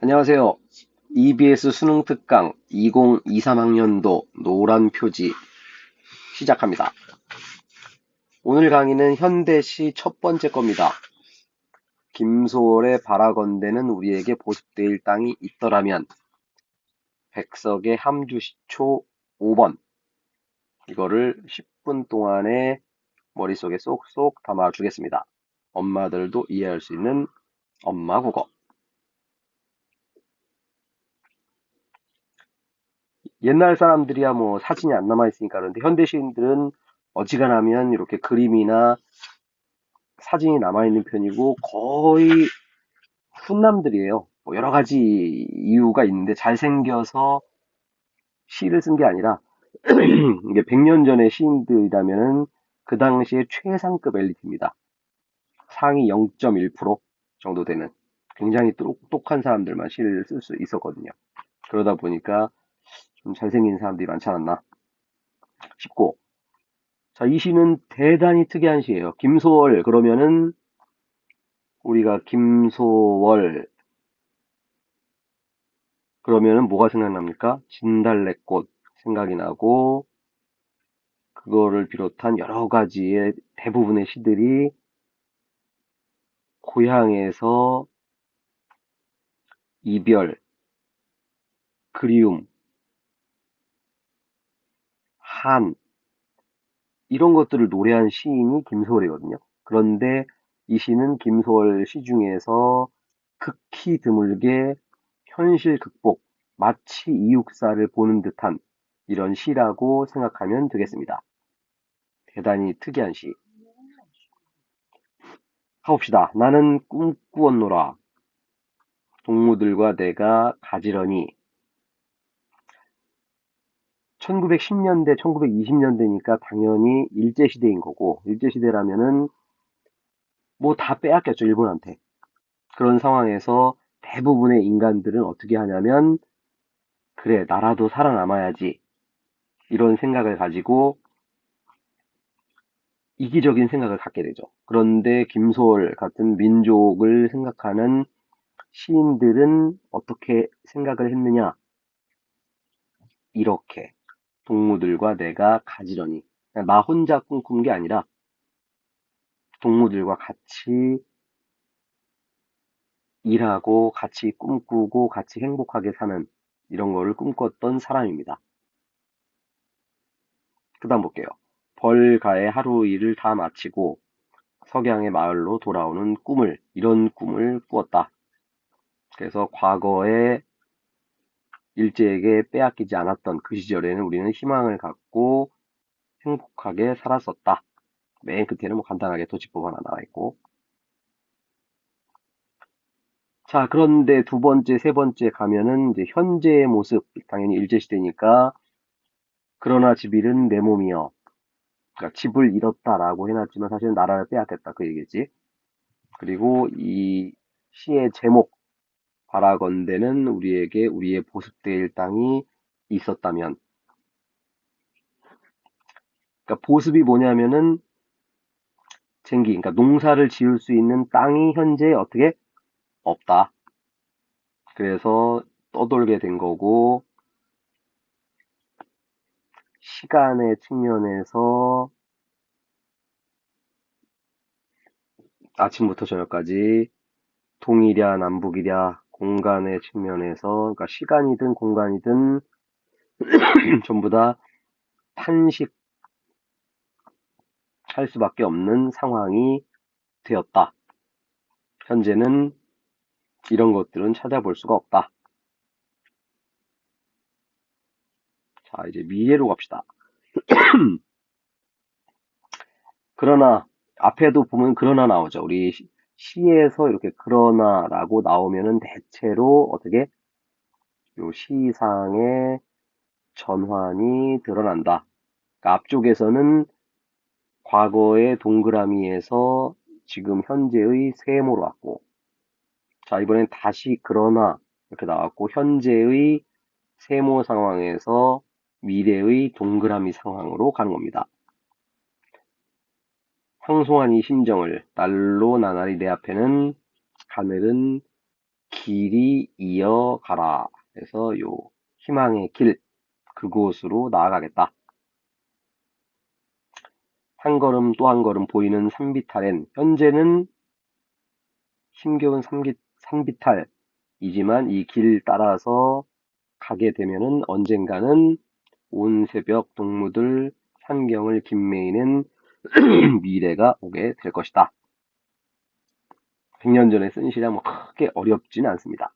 안녕하세요. EBS 수능 특강 2023학년도 노란 표지 시작합니다. 오늘 강의는 현대시 첫 번째 겁니다. 김소월의 바라건대는 우리에게 보습되일 땅이 있더라면 백석의 함주시초 5번 이거를 10분 동안에 머릿속에 쏙쏙 담아주겠습니다. 엄마들도 이해할 수 있는 엄마 국어. 옛날 사람들이야 뭐 사진이 안 남아있으니까 그런데 현대 시인들은 어지간하면 이렇게 그림이나 사진이 남아있는 편이고 거의 훈남들이에요. 뭐 여러 가지 이유가 있는데 잘생겨서 시를 쓴 게 아니라 이게 100년 전의 시인들이라면은 그 당시에 최상급 엘리트입니다. 상위 0.1% 정도 되는 굉장히 똑똑한 사람들만 시를 쓸 수 있었거든요. 그러다 보니까 좀 잘생긴 사람들이 많지 않았나 싶고, 자, 이 시는 대단히 특이한 시예요. 김소월 그러면은 우리가 김소월 그러면은 뭐가 생각납니까? 진달래꽃 생각이 나고, 그거를 비롯한 여러 가지의 대부분의 시들이 고향에서 이별, 그리움, 한 이런 것들을 노래한 시인이 김소월이거든요. 그런데 이 시는 김소월 시 중에서 극히 드물게 현실 극복, 마치 이육사를 보는 듯한 이런 시라고 생각하면 되겠습니다. 대단히 특이한 시. 가봅시다. 나는 꿈꾸었노라. 동무들과 내가 가지런히. 1910년대, 1920년대니까 당연히 일제시대인 거고, 일제시대라면은 뭐 다 빼앗겼죠, 일본한테. 그런 상황에서 대부분의 인간들은 어떻게 하냐면, 그래, 나라도 살아남아야지. 이런 생각을 가지고 이기적인 생각을 갖게 되죠. 그런데 김소월 같은 민족을 생각하는 시인들은 어떻게 생각을 했느냐? 이렇게 동무들과 내가 가지런히 나 혼자 꿈꾼 게 아니라 동무들과 같이 일하고 같이 꿈꾸고 같이 행복하게 사는 이런 거를 꿈꿨던 사람입니다. 그 다음 볼게요. 벌가의 하루 일을 다 마치고 석양의 마을로 돌아오는 이런 꿈을 꾸었다. 그래서 과거에 일제에게 빼앗기지 않았던 그 시절에는 우리는 희망을 갖고 행복하게 살았었다. 맨 끝에는 뭐 간단하게 도치법 하나 나와 있고. 자, 그런데 두 번째, 세 번째 가면은 이제 현재의 모습, 당연히 일제시대니까, 그러나 집 잃은 내 몸이여. 그러니까 집을 잃었다라고 해놨지만 사실은 나라를 빼앗겼다 그 얘기지. 그리고 이 시의 제목, 바라건대는 우리에게 우리의 보습될 땅이 있었다면. 그러니까 보습이 뭐냐면은 그러니까 농사를 지을 수 있는 땅이 현재 어떻게 없다. 그래서 떠돌게 된 거고, 시간의 측면에서 아침부터 저녁까지 동이랴 남북이랴 공간의 측면에서, 그러니까 시간이든 공간이든 전부 다 탄식할 수밖에 없는 상황이 되었다. 현재는 이런 것들은 찾아볼 수가 없다. 자, 이제 미래로 갑시다. 그러나 앞에도 보면 그러나 나오죠. 우리 시에서 이렇게 그러나라고 나오면은 대체로 어떻게 요 시상의 전환이 드러난다. 그러니까 앞쪽에서는 과거의 동그라미에서 지금 현재의 세모로 왔고, 자, 이번엔 다시 그러나 이렇게 나왔고, 현재의 세모 상황에서 미래의 동그라미 상황으로 가는 겁니다. 황송한 이 심정을 날로 나날이 내 앞에는 하늘은 길이 이어가라. 그래서 요 희망의 길, 그곳으로 나아가겠다. 한 걸음 또 한 걸음 보이는 산비탈엔 현재는 힘겨운 산비탈이지만 이 길 따라서 가게 되면은 언젠가는 온 새벽 동무들 산경을 김매이는 미래가 오게 될 것이다. 100년 전에 쓴 시라 뭐 크게 어렵지는 않습니다.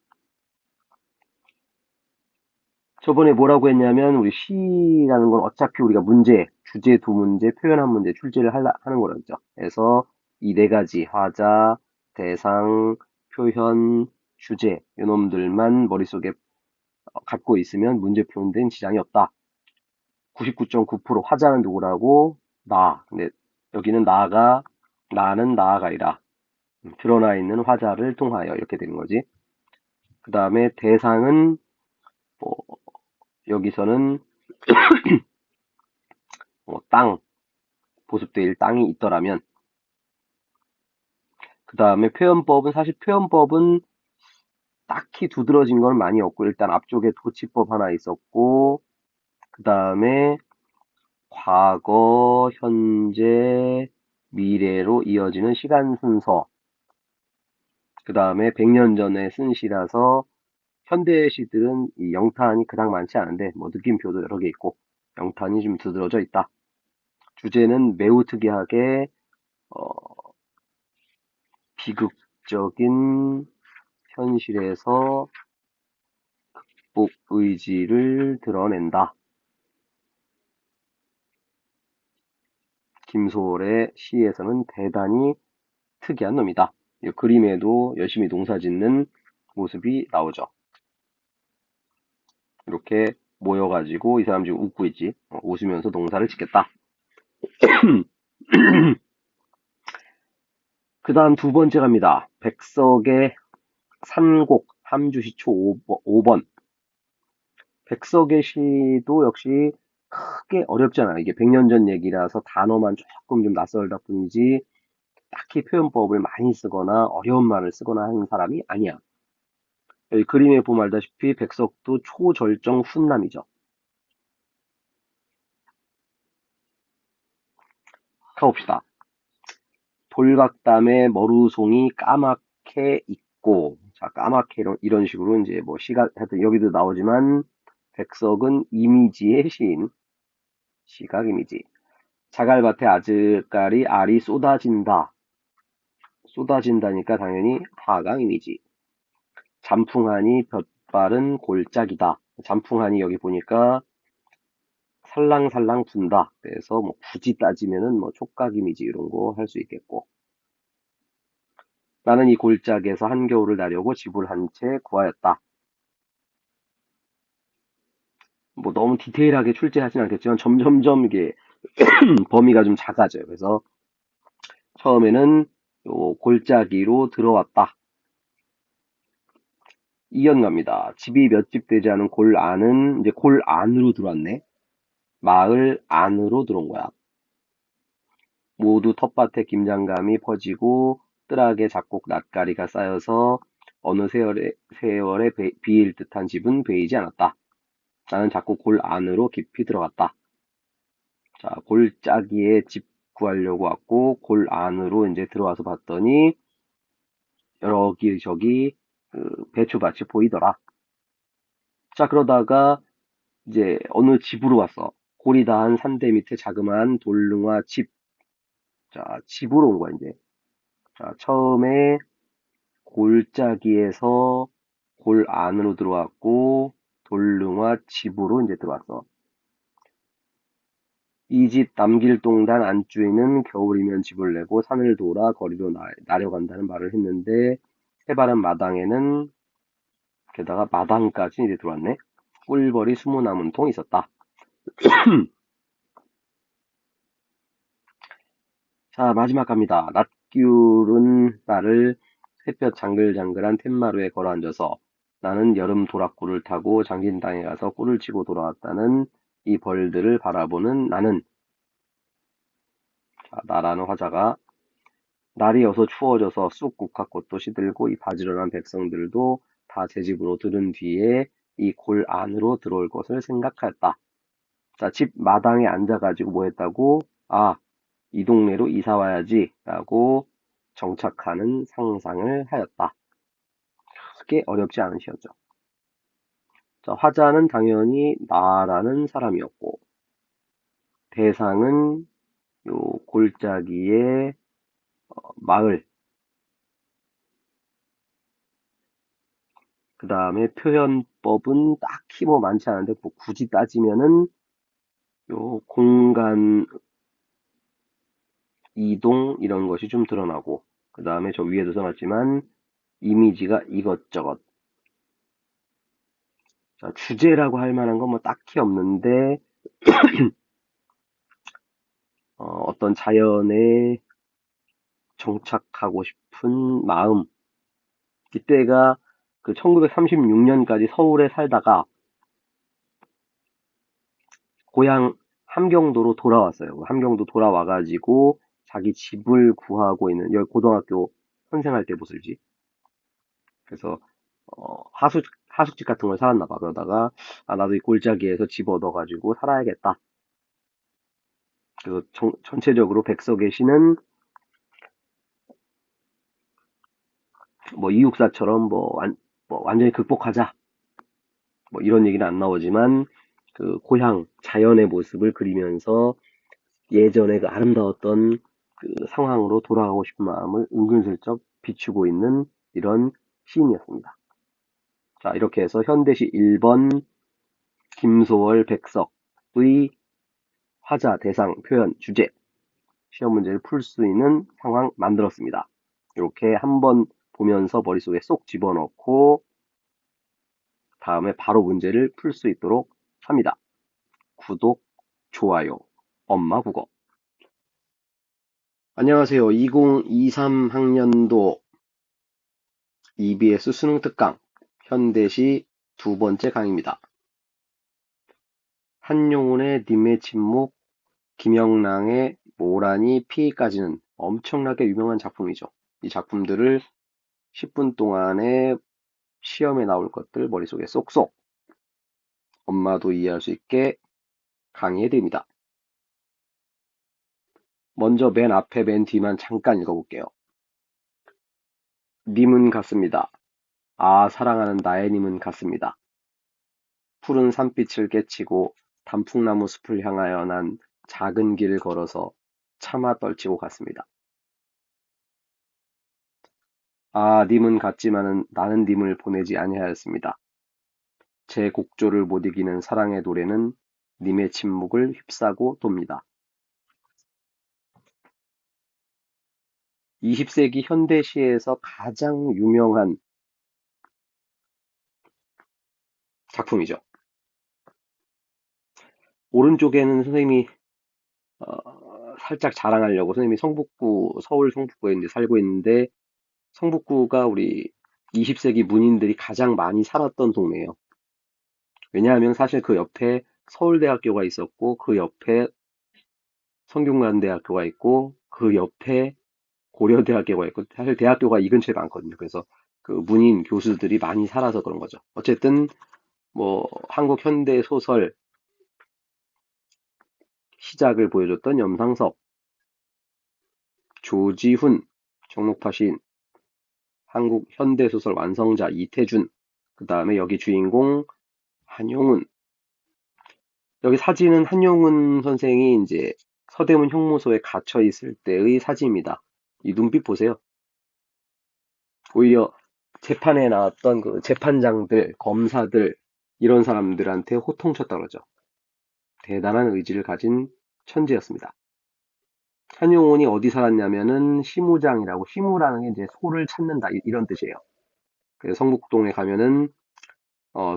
저번에 뭐라고 했냐면 우리 시라는 건 어차피 우리가 문제, 주제 두 문제, 표현 한 문제 출제를 하는 거라 했죠. 그래서 이 네 가지 화자, 대상, 표현, 주제 이놈들만 머릿속에 갖고 있으면 문제 푸는 데는 지장이 없다. 99.9% 화자는 누구라고? 나. 근데 여기는 나는 나아가리라. 드러나 있는 화자를 통하여 이렇게 되는 거지. 그 다음에 대상은 뭐 여기서는 땅, 보습될 땅이 있더라면 그 다음에 표현법은 사실 표현법은 딱히 두드러진 건 많이 없고 일단 앞쪽에 도치법 하나 있었고 그 다음에 과거, 현재, 미래로 이어지는 시간 순서 그 다음에 100년 전에 쓴 시라서 현대 시들은 이 영탄이 그닥 많지 않은데 뭐 느낌표도 여러 개 있고 영탄이 좀 두드러져 있다. 주제는 매우 특이하게 비극적인 현실에서 극복 의지를 드러낸다. 김소월의 시에서는 대단히 특이한 놈이다. 이 그림에도 열심히 농사 짓는 모습이 나오죠. 이렇게 모여가지고 이 사람 지금 웃고 있지. 웃으면서 농사를 짓겠다. 그 다음 두 번째 갑니다. 백석의 산곡 함주시초 5번. 백석의 시도 역시 크게 어렵잖아. 이게 100년 전 얘기라서 단어만 조금 좀 낯설다 뿐이지 딱히 표현법을 많이 쓰거나 어려운 말을 쓰거나 하는 사람이 아니야. 여기 그림에 보면 알다시피 백석도 초절정 훈남이죠. 가봅시다. 돌각담에 머루송이 까맣게 있고, 자, 까맣게 이런 식으로 이제 뭐 시가, 하여튼 여기도 나오지만, 백석은 이미지의 시인, 시각 이미지. 자갈밭에 아즈까리 알이 쏟아진다. 쏟아진다니까 당연히 하강 이미지. 잠풍하니 볕바른 골짜기다. 잠풍하니 여기 보니까 살랑살랑 분다. 그래서 뭐 굳이 따지면은 뭐 촉각 이미지 이런 거 할 수 있겠고. 나는 이 골짜기에서 한겨울을 나려고 집을 한 채 구하였다. 뭐 너무 디테일하게 출제하진 않겠지만 점점점 이게 범위가 좀 작아져요. 그래서 처음에는 요 골짜기로 들어왔다. 이연 갑니다. 집이 몇 집 되지 않은 골 안은 이제 골 안으로 들어왔네. 마을 안으로 들어온 거야. 모두 텃밭에 김장감이 퍼지고 뜰하게 작곡 낯가리가 쌓여서 어느 세월에 비일 듯한 집은 베이지 않았다. 나는 자꾸 골 안으로 깊이 들어갔다. 자, 골짜기에 집 구하려고 왔고, 골 안으로 이제 들어와서 봤더니, 여기저기 배추밭이 보이더라. 자, 그러다가 이제 어느 집으로 왔어. 골이 닿은 산대 밑에 자그마한 돌릉화 집. 자, 집으로 온 거야, 이제. 자, 처음에 골짜기에서 골 안으로 들어왔고, 돌릉화 집으로 이제 들어왔어. 이 집 남길동단 안주인은 겨울이면 집을 내고 산을 돌아 거리로 나려간다는 말을 했는데 해바람 마당에는 게다가 마당까지 이제 들어왔네. 꿀벌이 숨어 남은 통이 있었다. 자, 마지막 갑니다. 낮귤은 나를 햇볕 장글장글한 툇마루에 걸어앉아서 나는 여름 도락구를 타고 장진당에 가서 꿀을 치고 돌아왔다는 이 벌들을 바라보는 나는 자, 나라는 화자가 날이 어서 추워져서 쑥 국화꽃도 시들고 이 바지런한 백성들도 다 제 집으로 들은 뒤에 이 골 안으로 들어올 것을 생각하였다. 자, 집 마당에 앉아가지고 뭐 했다고? 아, 이 동네로 이사 와야지 라고 정착하는 상상을 하였다. 크게 어렵지 않은 시였죠. 자, 화자는 당연히 나라는 사람이었고, 대상은 요 골짜기의 마을, 그 다음에 표현법은 딱히 뭐 많지 않은데, 뭐 굳이 따지면은 요 공간 이동 이런 것이 좀 드러나고, 그 다음에 저 위에도 써놨지만 이미지가 이것저것. 자, 주제라고 할 만한 건 뭐 딱히 없는데 어떤 자연에 정착하고 싶은 마음. 이때가 그 1936년까지 서울에 살다가 고향 함경도로 돌아왔어요. 함경도 돌아와가지고 자기 집을 구하고 있는 여기 고등학교 선생할 때 모습이지. 그래서 하숙집 같은 걸 살았나 봐. 그러다가 아 나도 이 골짜기에서 집 얻어가지고 살아야겠다. 그래서 전체적으로 백석의 시는 뭐 이육사처럼 뭐 완전히 극복하자 뭐 이런 얘기는 안 나오지만 그 고향 자연의 모습을 그리면서 예전에 그 아름다웠던 그 상황으로 돌아가고 싶은 마음을 은근슬쩍 비추고 있는 이런 시인이었습니다. 자, 이렇게 해서 현대시 1번 김소월 백석의 화자, 대상, 표현, 주제 시험 문제를 풀 수 있는 상황 만들었습니다. 이렇게 한번 보면서 머릿속에 쏙 집어넣고 다음에 바로 문제를 풀 수 있도록 합니다. 구독, 좋아요, 엄마 국어. 안녕하세요. 2023 학년도 EBS 수능 특강 현대시 두 번째 강의입니다. 한용운의 님의 침묵, 김영랑의 모란이 피까지는 엄청나게 유명한 작품이죠. 이 작품들을 10분 동안에 시험에 나올 것들 머릿속에 쏙쏙 엄마도 이해할 수 있게 강의해 드립니다. 먼저 맨 앞에 맨 뒤만 잠깐 읽어볼게요. 님은 같습니다. 아, 사랑하는 나의 님은 같습니다. 푸른 산빛을 깨치고 단풍나무 숲을 향하여 난 작은 길을 걸어서 차마 떨치고 갔습니다. 아, 님은 같지만은 나는 님을 보내지 아니하였습니다. 제 곡조를 못 이기는 사랑의 노래는 님의 침묵을 휩싸고 돕니다. 20세기 현대시에서 가장 유명한 작품이죠. 오른쪽에는 선생님이 살짝 자랑하려고 선생님이 서울 성북구에 이제 살고 있는데 성북구가 우리 20세기 문인들이 가장 많이 살았던 동네예요. 왜냐하면 사실 그 옆에 서울대학교가 있었고 그 옆에 성균관대학교가 있고 그 옆에 고려대학교가 있고 사실 대학교가 이 근처에 많거든요. 그래서 그 문인 교수들이 많이 살아서 그런 거죠. 어쨌든 뭐 한국 현대 소설 시작을 보여줬던 염상섭, 조지훈, 정록파 시인, 한국 현대 소설 완성자 이태준, 그 다음에 여기 주인공 한용운. 여기 사진은 한용운 선생이 이제 서대문 형무소에 갇혀 있을 때의 사진입니다. 이 눈빛 보세요. 오히려 재판에 나왔던 그 재판장들, 검사들 이런 사람들한테 호통쳤다 그러죠. 대단한 의지를 가진 천재였습니다. 한용운이 어디 살았냐면은 시무장이라고 시무라는 게 이제 소를 찾는다 이런 뜻이에요. 그래서 성북동에 가면은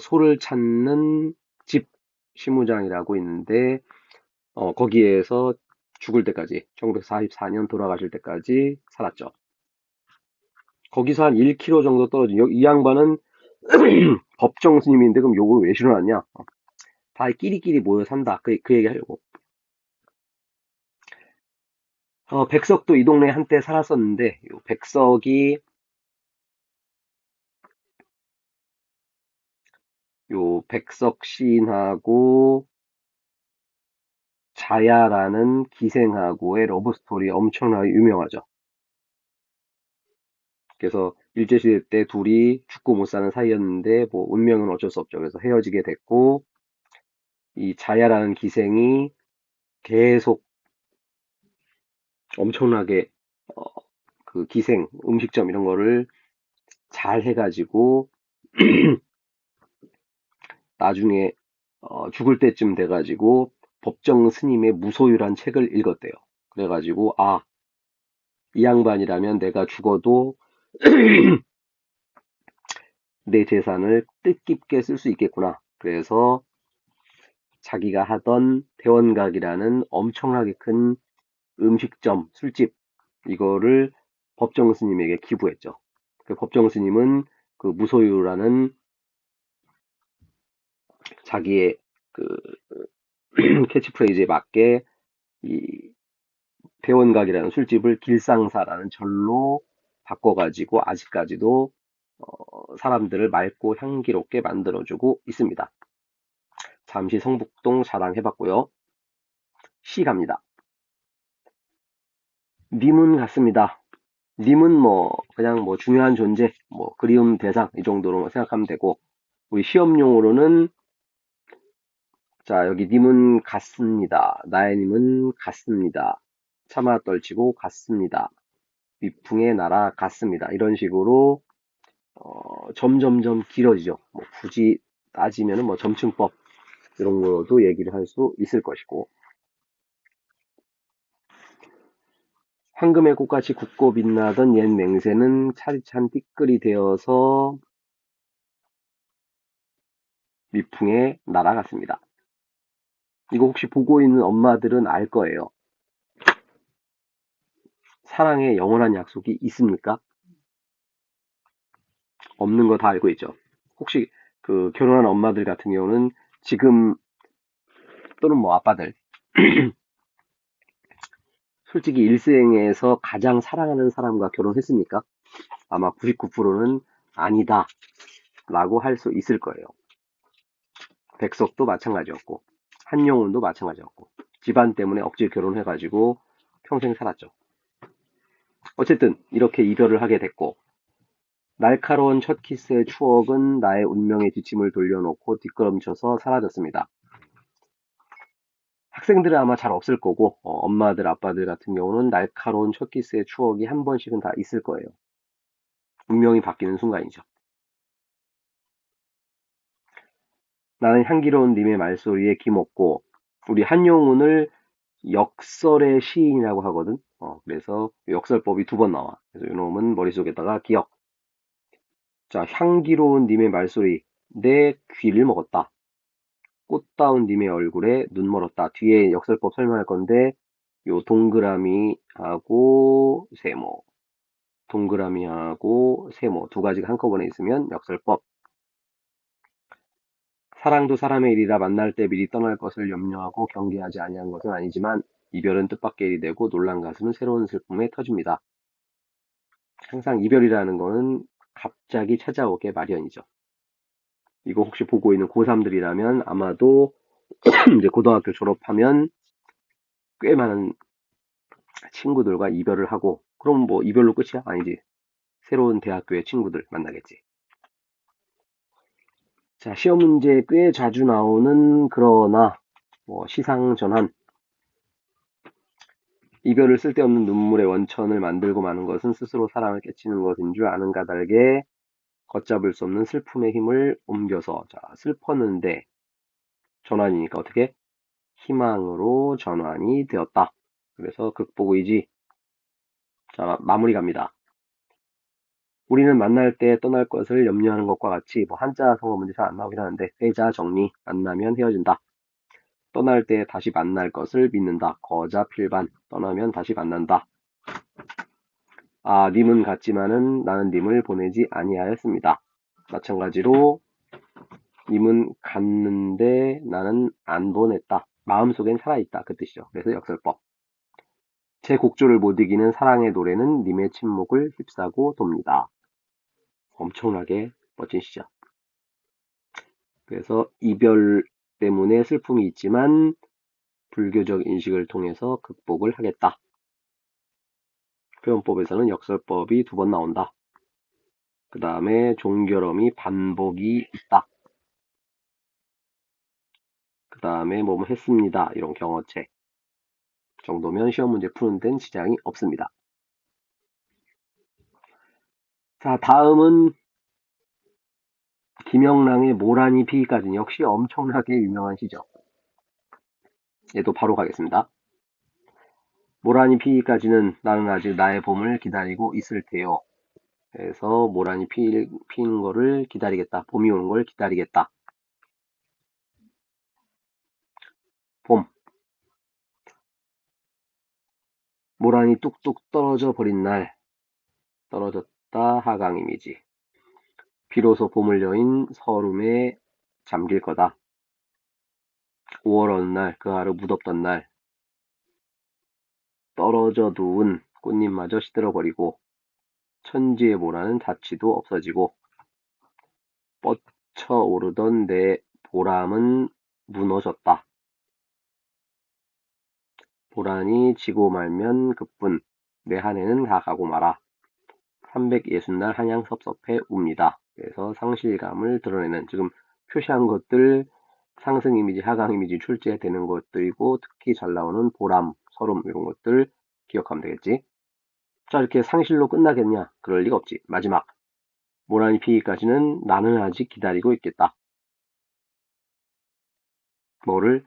소를 찾는 집 시무장이라고 있는데 거기에서 죽을 때까지 1944년 돌아가실 때까지 살았죠. 거기서 한 1km 정도 떨어진 이 양반은 법정 스님인데 그럼 욕을 왜 싫어하냐? 다 끼리끼리 모여 산다. 그 얘기 하려고. 백석도 이 동네에 한때 살았었는데 백석이 요 백석 시인하고 자야라는 기생하고의 러브스토리 엄청나게 유명하죠. 그래서 일제시대 때 둘이 죽고 못 사는 사이였는데 뭐 운명은 어쩔 수 없죠. 그래서 헤어지게 됐고 이 자야라는 기생이 계속 엄청나게 어, 그 기생 음식점 이런 거를 잘 해가지고 나중에 죽을 때쯤 돼가지고 법정 스님의 무소유란 책을 읽었대요. 그래가지고 이 양반이라면 내가 죽어도 내 재산을 뜻깊게 쓸 수 있겠구나. 그래서 자기가 하던 대원각이라는 엄청나게 큰 음식점, 술집 이거를 법정 스님에게 기부했죠. 그 법정 스님은 그 무소유라는 자기의 그 캐치프레이즈에 맞게 이 대원각이라는 술집을 길상사라는 절로 바꿔가지고 아직까지도 사람들을 맑고 향기롭게 만들어주고 있습니다. 잠시 성북동 자랑해봤고요. 시 갑니다. 님은 같습니다. 님은 뭐 그냥 뭐 중요한 존재, 뭐 그리움 대상 이 정도로 생각하면 되고 우리 시험용으로는 자 여기 님은 같습니다. 나의 님은 같습니다. 차마 떨치고 같습니다. 미풍의 나라 같습니다. 이런 식으로 점점점 길어지죠. 뭐 굳이 따지면은 뭐 점층법 이런 거로도 얘기를 할 수 있을 것이고 황금의 꽃같이 굵고 빛나던 옛 맹세는 차디찬 띠끌이 되어서 미풍에 날아갔습니다. 이거 혹시 보고 있는 엄마들은 알 거예요. 사랑의 영원한 약속이 있습니까? 없는 거 다 알고 있죠. 혹시 그 결혼한 엄마들 같은 경우는 지금 또는 뭐 아빠들 솔직히 일생에서 가장 사랑하는 사람과 결혼했습니까? 아마 99%는 아니다 라고 할 수 있을 거예요. 백석도 마찬가지였고 한용운도 마찬가지였고 집안 때문에 억지 결혼해가지고 평생 살았죠. 어쨌든 이렇게 이별을 하게 됐고 날카로운 첫 키스의 추억은 나의 운명의 뒷짐을 돌려놓고 뒷걸음쳐서 사라졌습니다. 학생들은 아마 잘 없을 거고 엄마들 아빠들 같은 경우는 날카로운 첫 키스의 추억이 한 번씩은 다 있을 거예요. 운명이 바뀌는 순간이죠. 나는 향기로운 님의 말소리에 김없고 우리 한용운을 역설의 시인이라고 하거든. 그래서 역설법이 두 번 나와. 그래서 이놈은 머릿속에다가 기억. 자, 향기로운 님의 말소리. 내 귀를 먹었다. 꽃다운 님의 얼굴에 눈 멀었다. 뒤에 역설법 설명할 건데 요 동그라미하고 세모, 동그라미하고 세모 두 가지가 한꺼번에 있으면 역설법. 사랑도 사람의 일이라 만날 때 미리 떠날 것을 염려하고 경계하지 아니한 것은 아니지만 이별은 뜻밖의 일이 되고 놀란 가슴은 새로운 슬픔에 터집니다. 항상 이별이라는 거는 갑자기 찾아오게 마련이죠. 이거 혹시 보고 있는 고3들이라면 아마도 이제 고등학교 졸업하면 꽤 많은 친구들과 이별을 하고 그럼 뭐 이별로 끝이야? 아니지. 새로운 대학교의 친구들 만나겠지. 자, 시험 문제 꽤 자주 나오는 그러나 뭐 시상전환 이별을 쓸데없는 눈물의 원천을 만들고 마는 것은 스스로 사랑을 깨치는 것인 줄 아는 까닭에 걷잡을 수 없는 슬픔의 힘을 옮겨서 자, 슬펐는데 전환이니까 어떻게? 희망으로 전환이 되었다. 그래서 극복의지. 자, 마무리 갑니다. 우리는 만날 때 떠날 것을 염려하는 것과 같이 뭐 한자 성어 문제 잘 안 나오긴 하는데 회자 정리 만나면 헤어진다. 떠날 때 다시 만날 것을 믿는다. 거자 필반 떠나면 다시 만난다. 님은 같지만은 나는 님을 보내지 아니하였습니다. 마찬가지로 님은 갔는데 나는 안 보냈다. 마음속엔 살아있다. 그 뜻이죠. 그래서 역설법. 제 곡조를 못 이기는 사랑의 노래는 님의 침묵을 휩싸고 돕니다. 엄청나게 멋진 시죠. 그래서 이별 때문에 슬픔이 있지만 불교적 인식을 통해서 극복을 하겠다. 표현법에서는 역설법이 2번 나온다. 그 다음에 종결음이 반복이 있다. 그 다음에 뭐뭐 했습니다. 이런 경어체 정도면 시험 문제 푸는 데는 지장이 없습니다. 자, 다음은 김영랑의 모란이 피기까지는 역시 엄청나게 유명한 시죠. 얘도 바로 가겠습니다. 모란이 피기까지는 나는 아직 나의 봄을 기다리고 있을 테요. 그래서 모란이 피는 거를 기다리겠다. 봄이 오는 걸 기다리겠다. 봄. 모란이 뚝뚝 떨어져 버린 날. 떨어졌다 하강 이미지. 비로소 봄을 여인 서름에 잠길 거다. 5월 어느 날, 그 하루 무덥던 날, 떨어져 두은 꽃잎마저 시들어버리고 천지의 모란은 자취도 없어지고 뻗쳐오르던 내 보람은 무너졌다. 보란이 지고 말면 그뿐 내 한 해는 다 가고 말아. 360날 한양 섭섭해 웁니다. 그래서 상실감을 드러내는 지금 표시한 것들 상승 이미지, 하강 이미지 출제되는 것들이고 특히 잘 나오는 보람, 서름 이런 것들 기억하면 되겠지. 자, 이렇게 상실로 끝나겠냐? 그럴 리가 없지. 마지막 모란이 피기까지는 나는 아직 기다리고 있겠다. 뭐를?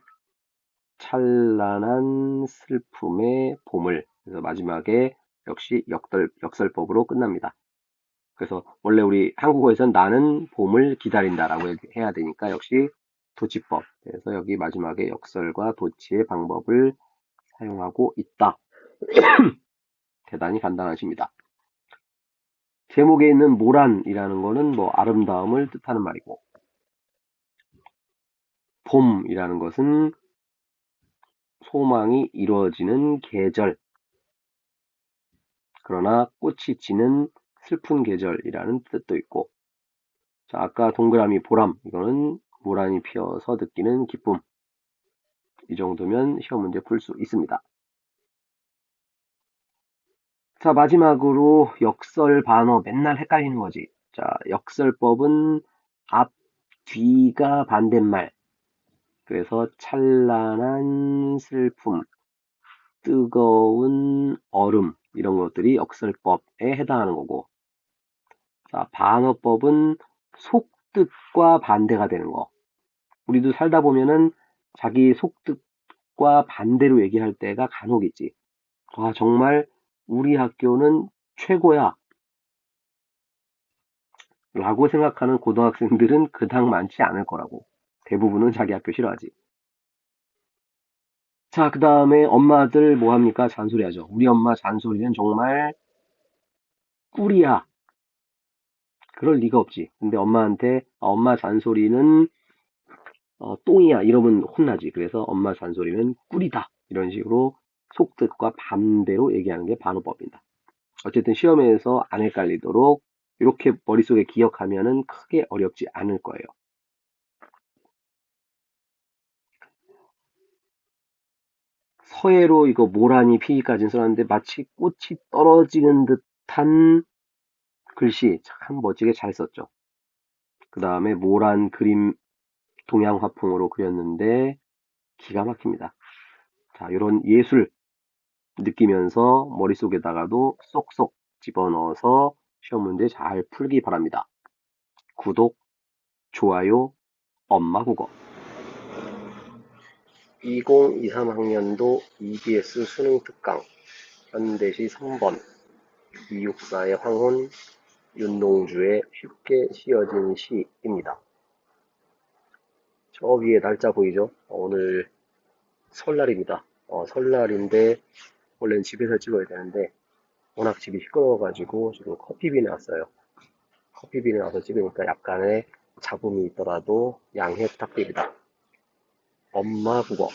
찬란한 슬픔의 봄을. 그래서 마지막에 역시 역설법으로 끝납니다. 그래서 원래 우리 한국어에서는 나는 봄을 기다린다라고 해야 되니까 역시 도치법. 그래서 여기 마지막에 역설과 도치의 방법을 사용하고 있다. 대단히 간단하십니다. 제목에 있는 모란이라는 거는 뭐 아름다움을 뜻하는 말이고 봄이라는 것은 소망이 이루어지는 계절. 그러나 꽃이 지는 슬픈 계절이라는 뜻도 있고 자, 아까 동그라미 보람 이거는 모란이 피어서 느끼는 기쁨. 이 정도면 시험 문제 풀 수 있습니다. 자, 마지막으로 역설 반어 맨날 헷갈리는 거지. 자, 역설법은 앞, 뒤가 반대말. 그래서 찬란한 슬픔, 뜨거운 얼음 이런 것들이 역설법에 해당하는 거고 자, 반어법은 속뜻과 반대가 되는 거. 우리도 살다 보면은 자기 속뜻과 반대로 얘기할 때가 간혹 있지. 아, 정말 우리 학교는 최고야. 라고 생각하는 고등학생들은 그닥 많지 않을 거라고. 대부분은 자기 학교 싫어하지. 자, 그 다음에 엄마들 뭐 합니까? 잔소리하죠. 우리 엄마 잔소리는 정말 꿀이야. 그럴 리가 없지. 근데 엄마한테 엄마 잔소리는 똥이야 이러면 혼나지. 그래서 엄마 잔소리는 꿀이다. 이런 식으로 속뜻과 반대로 얘기하는 게 반어법입니다. 어쨌든 시험에서 안 헷갈리도록 이렇게 머릿속에 기억하면은 크게 어렵지 않을 거예요. 서예로 이거 모란이 피기까지는 써놨는데 마치 꽃이 떨어지는 듯한 글씨 참 멋지게 잘 썼죠. 그 다음에 모란 그림 동양 화풍으로 그렸는데 기가 막힙니다. 자, 이런 예술 느끼면서 머릿속에다가도 쏙쏙 집어넣어서 시험 문제 잘 풀기 바랍니다. 구독, 좋아요, 엄마 국어 2023학년도 EBS 수능 특강 현대시 3번 264의 황혼 윤동주의 쉽게 씌어진 시입니다. 저 위에 날짜 보이죠? 오늘 설날입니다. 설날인데 원래는 집에서 찍어야 되는데 워낙 집이 시끄러워가지고 지금 커피빈에 왔어요. 커피빈에 와서 찍으니까 약간의 잡음이 있더라도 양해 부탁드립니다. 엄마 국어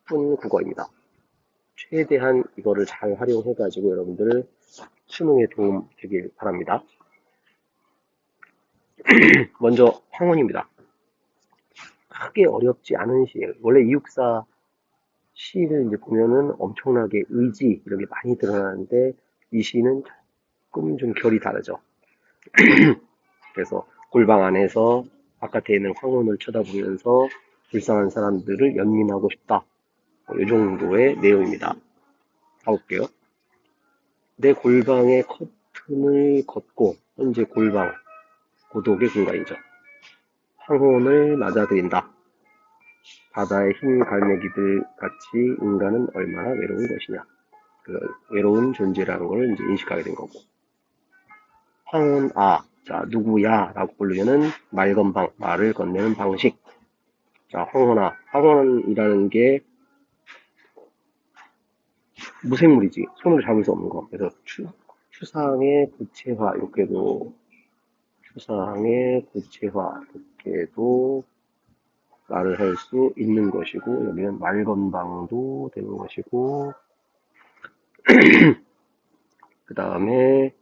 10분 국어입니다. 최대한 이거를 잘 활용해가지고 여러분들 수능에 도움 되길 바랍니다. 먼저 황혼입니다. 크게 어렵지 않은 시예요. 원래 이육사 시를 이제 보면은 엄청나게 의지 이런 게 많이 드러나는데 이 시는 조금 좀 결이 다르죠. 그래서 골방 안에서 바깥에 있는 황혼을 쳐다보면서 불쌍한 사람들을 연민하고 싶다. 이 정도의 내용입니다. 가볼게요. 내 골방의 커튼을 걷고 현재 골방 고독의 공간이죠. 황혼을 맞아들인다. 바다의 흰 갈매기들 같이 인간은 얼마나 외로운 것이냐. 그 외로운 존재라는 걸 이제 인식하게 된 거고. 황혼, 자, 누구야? 라고 부르면은 말건방, 말을 건네는 방식. 자, 황혼아. 황혼이라는 게 무생물이지. 손으로 잡을 수 없는 거. 그래서 추상의 구체화, 추상의 구체화, 이렇게도 말을 할 수 있는 것이고, 여기는 말건방도 되는 것이고, 그 다음에,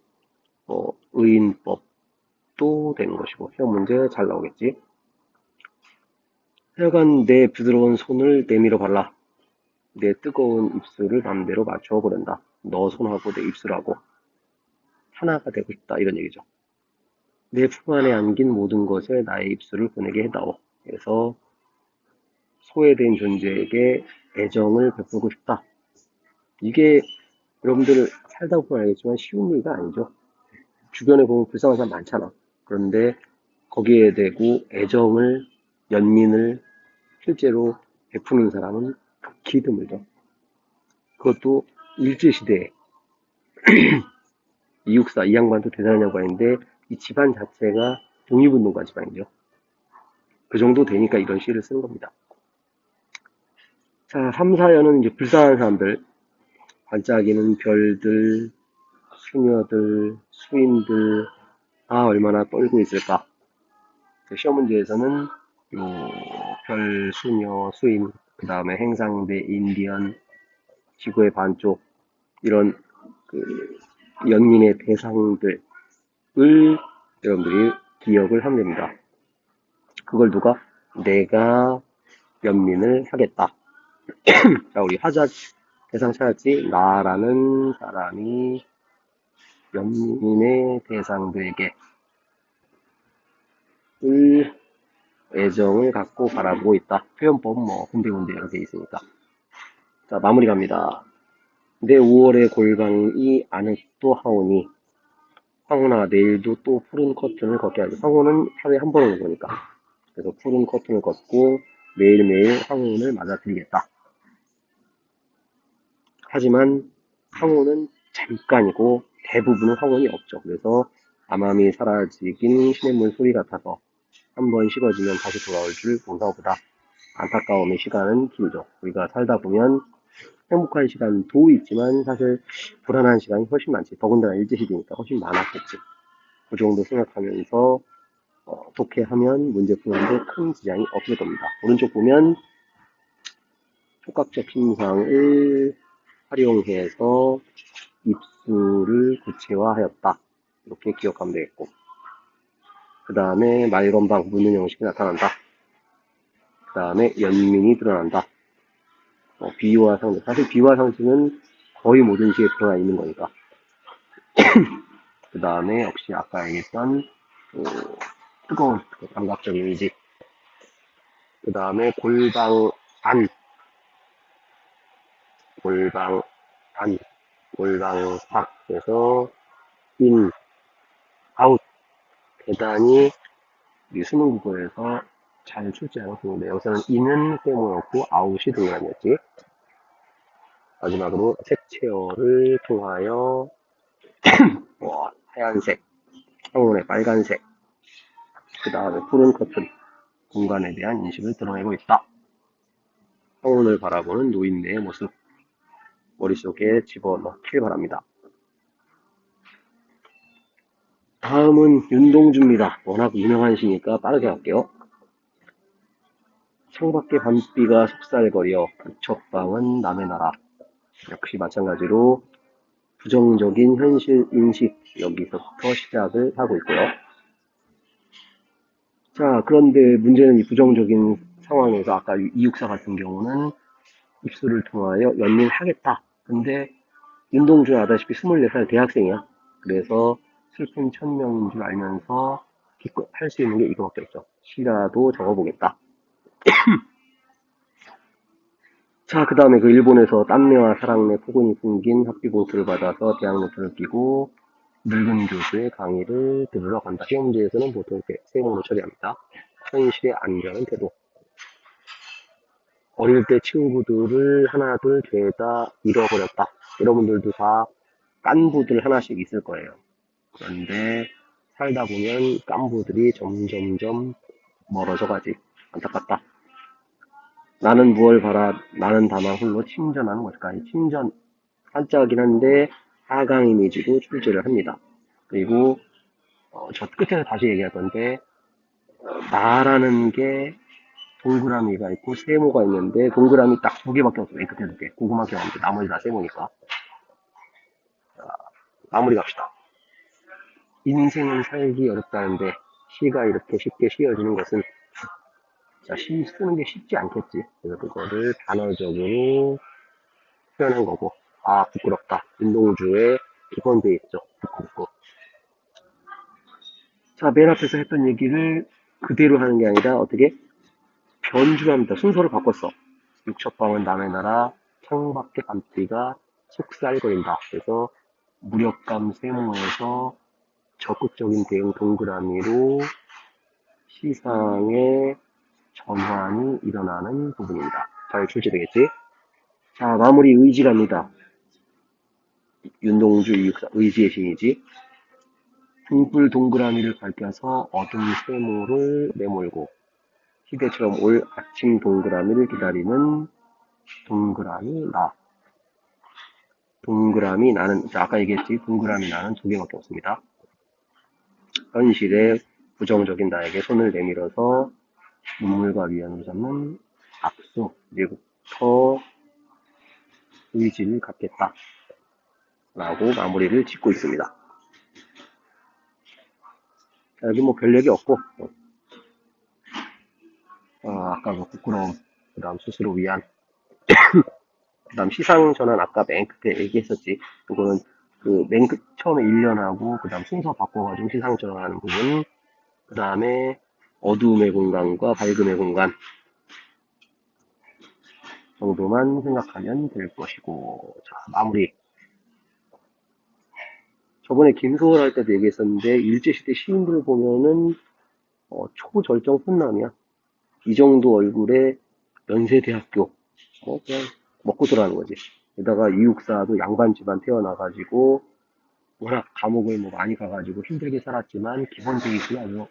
의인법도 되는 것이고, 시험 문제 잘 나오겠지? 하여간 내 부드러운 손을 내밀어 발라. 내 뜨거운 입술을 맘대로 맞춰 보낸다. 너 손하고 내 입술하고 하나가 되고 싶다. 이런 얘기죠. 내 품 안에 안긴 모든 것에 나의 입술을 보내게 해다오. 그래서 소외된 존재에게 애정을 베풀고 싶다. 이게 여러분들 살다 보면 알겠지만 쉬운 얘기가 아니죠. 주변에 보면 불쌍한 사람 많잖아. 그런데 거기에 대고 애정을, 연민을 실제로 베푸는 사람은 극히 드물죠. 그것도 일제시대에 이육사, 이 양반도 대단한 양반인데 이 집안 자체가 독립운동가 집안이죠. 그 정도 되니까 이런 시를 쓰는 겁니다. 자, 3, 4연은 이제 불쌍한 사람들, 반짝이는 별들, 수녀들, 수인들, 얼마나 떨고 있을까. 시험 문제에서는 별, 수녀, 수인, 그 다음에 행상대, 인디언, 지구의 반쪽, 이런 그 연민의 대상들을 여러분들이 기억을 하면 됩니다. 그걸 누가? 내가 연민을 하겠다. 자, 우리 화자 대상 찾았지? 나라는 사람이 연민의 대상들에게 애정을 갖고 바라보고 있다. 표현법은 hunde훈데 이렇게 있으니까. 자, 마무리 갑니다. 내 5월의 골방이 아늑도 하오니 황혼아 내일도 또 푸른 커튼을 걷게 하지. 황혼은 하루에 한 번 오는 거니까. 그래서 푸른 커튼을 걷고 매일매일 황혼을 맞아들이겠다. 하지만 황혼은 잠깐이고 대부분은 황혼이 없죠. 그래서 암암이 사라지긴 시냇물 소리 같아서 한 번 식어지면 다시 돌아올 줄 모르보다 안타까움의 시간은 길죠. 우리가 살다 보면 행복한 시간도 있지만 사실 불안한 시간이 훨씬 많지. 더군다나 일제시대니까 훨씬 많았겠지. 그 정도 생각하면서 독해하면 문제 푸는데 큰 지장이 없을 겁니다. 오른쪽 보면 촉각적 신상을 활용해서 입술을 구체화하였다. 이렇게 기억하면 되겠고, 그 다음에 말건방 묻는 형식이 나타난다. 그 다음에 연민이 드러난다. 비유와 상징. 사실 비유와 상징은 거의 모든 시에 드러나 있는 거니까. 그 다음에 역시 아까 얘기했던 뜨거운 감각적인 의지. 그 다음에 골방 안, 골방 안, 골방 밖. 그래서 인, 아웃. 대단히 수능 국어에서 잘 출제하고 있는데 여기서는 인은 세모였고 아웃이 동그라미였지. 마지막으로 색채어를 통하여 하얀색, 황혼의 빨간색, 그 다음에 푸른 커튼, 공간에 대한 인식을 드러내고 있다. 황혼을 바라보는 노인네의 모습, 머릿속에 집어넣길 바랍니다. 다음은 윤동주입니다. 워낙 유명한 시니까 빠르게 할게요. 창밖의 밤비가 속살거려 부척방은 남의 나라. 역시 마찬가지로 부정적인 현실 인식 여기서부터 시작을 하고 있고요. 자, 그런데 문제는 이 부정적인 상황에서 아까 이육사 같은 경우는 입술을 통하여 연민하겠다. 근데 윤동주 아다시피 24살 대학생이야. 그래서 슬픈 천명인 줄 알면서 기껏 할 수 있는 게 이거밖에 없죠. 시라도 적어보겠다. 자, 그 다음에 그 일본에서 땀내와 사랑내 폭언이 풍긴 학비 봉투를 받아서 대학 노트를 끼고 늙은 교수의 강의를 들으러 간다. 시험 문제에서는 보통 이렇게 세모로 처리합니다. 현실에 안전한 태도. 어릴 때 친구들을 하나 둘 죄다 잃어버렸다. 여러분들도 다 깐부들 하나씩 있을 거예요. 그런데 살다 보면 깐부들이 점점점 멀어져 가지. 안타깝다. 나는 무얼 바라, 나는 다만 홀로 침전하는 것일까. 침전, 한자이긴 한데 하강 이미지로 출제를 합니다. 그리고 저 끝에서 다시 얘기할 건데 나라는 게 동그라미가 있고 세모가 있는데 동그라미 딱 두 개밖에 없어요. 맨 끝에 두 개. 고구마 경험인데 나머지 다 세모니까. 마무리 갑시다. 인생은 살기 어렵다는데 시가 이렇게 쉽게 씌어지는 것은 자, 시 쓰는 게 쉽지 않겠지. 그래서 그거를 단어적으로 표현한 거고 아 부끄럽다. 윤동주의 기본 베이스죠. 부끄럽고. 자, 맨 앞에서 했던 얘기를 그대로 하는 게 아니라 어떻게 변주를 합니다. 순서를 바꿨어. 육첩방은 남의 나라, 창밖에 밤띠가 속살거린다. 그래서 무력감 세모에서 적극적인 대응 동그라미로 시상의 전환이 일어나는 부분입니다. 잘 출제되겠지? 자, 마무리 의지갑니다. 윤동주 이육사 의지의 신이지. 둥글 동그라미를 밝혀서 어둠 세모를 내몰고 시대처럼 올 아침 동그라미를 기다리는 동그라미 나. 동그라미 나는, 자, 아까 얘기했지. 동그라미 나는 두 개밖에 없습니다. 현실에 부정적인 나에게 손을 내밀어서 눈물과 위안을 잡는 악수. 이제부터 의지를 갖겠다. 라고 마무리를 짓고 있습니다. 자, 여기 뭐 별 얘기 없고, 아까 그 부끄러움, 그 다음 스스로 위안, 그 다음 시상 전환 아까 맨 끝에 얘기했었지. 그거는 그 맨 끝 처음에 1년하고 그 다음 순서 바꿔가지고 시상 전환하는 부분, 그 다음에 어두움의 공간과 밝음의 공간 정도만 생각하면 될 것이고. 자, 마무리. 저번에 김소월 할 때도 얘기했었는데 일제시대 시인들 보면은 초절정 훈남이야. 이 정도 얼굴에 연세대학교 그냥 먹고 들어가는 거지. 게다가 이육사도 양반 집안 태어나가지고 워낙 감옥을 뭐 많이 가가지고 힘들게 살았지만 기본 베이스는 아주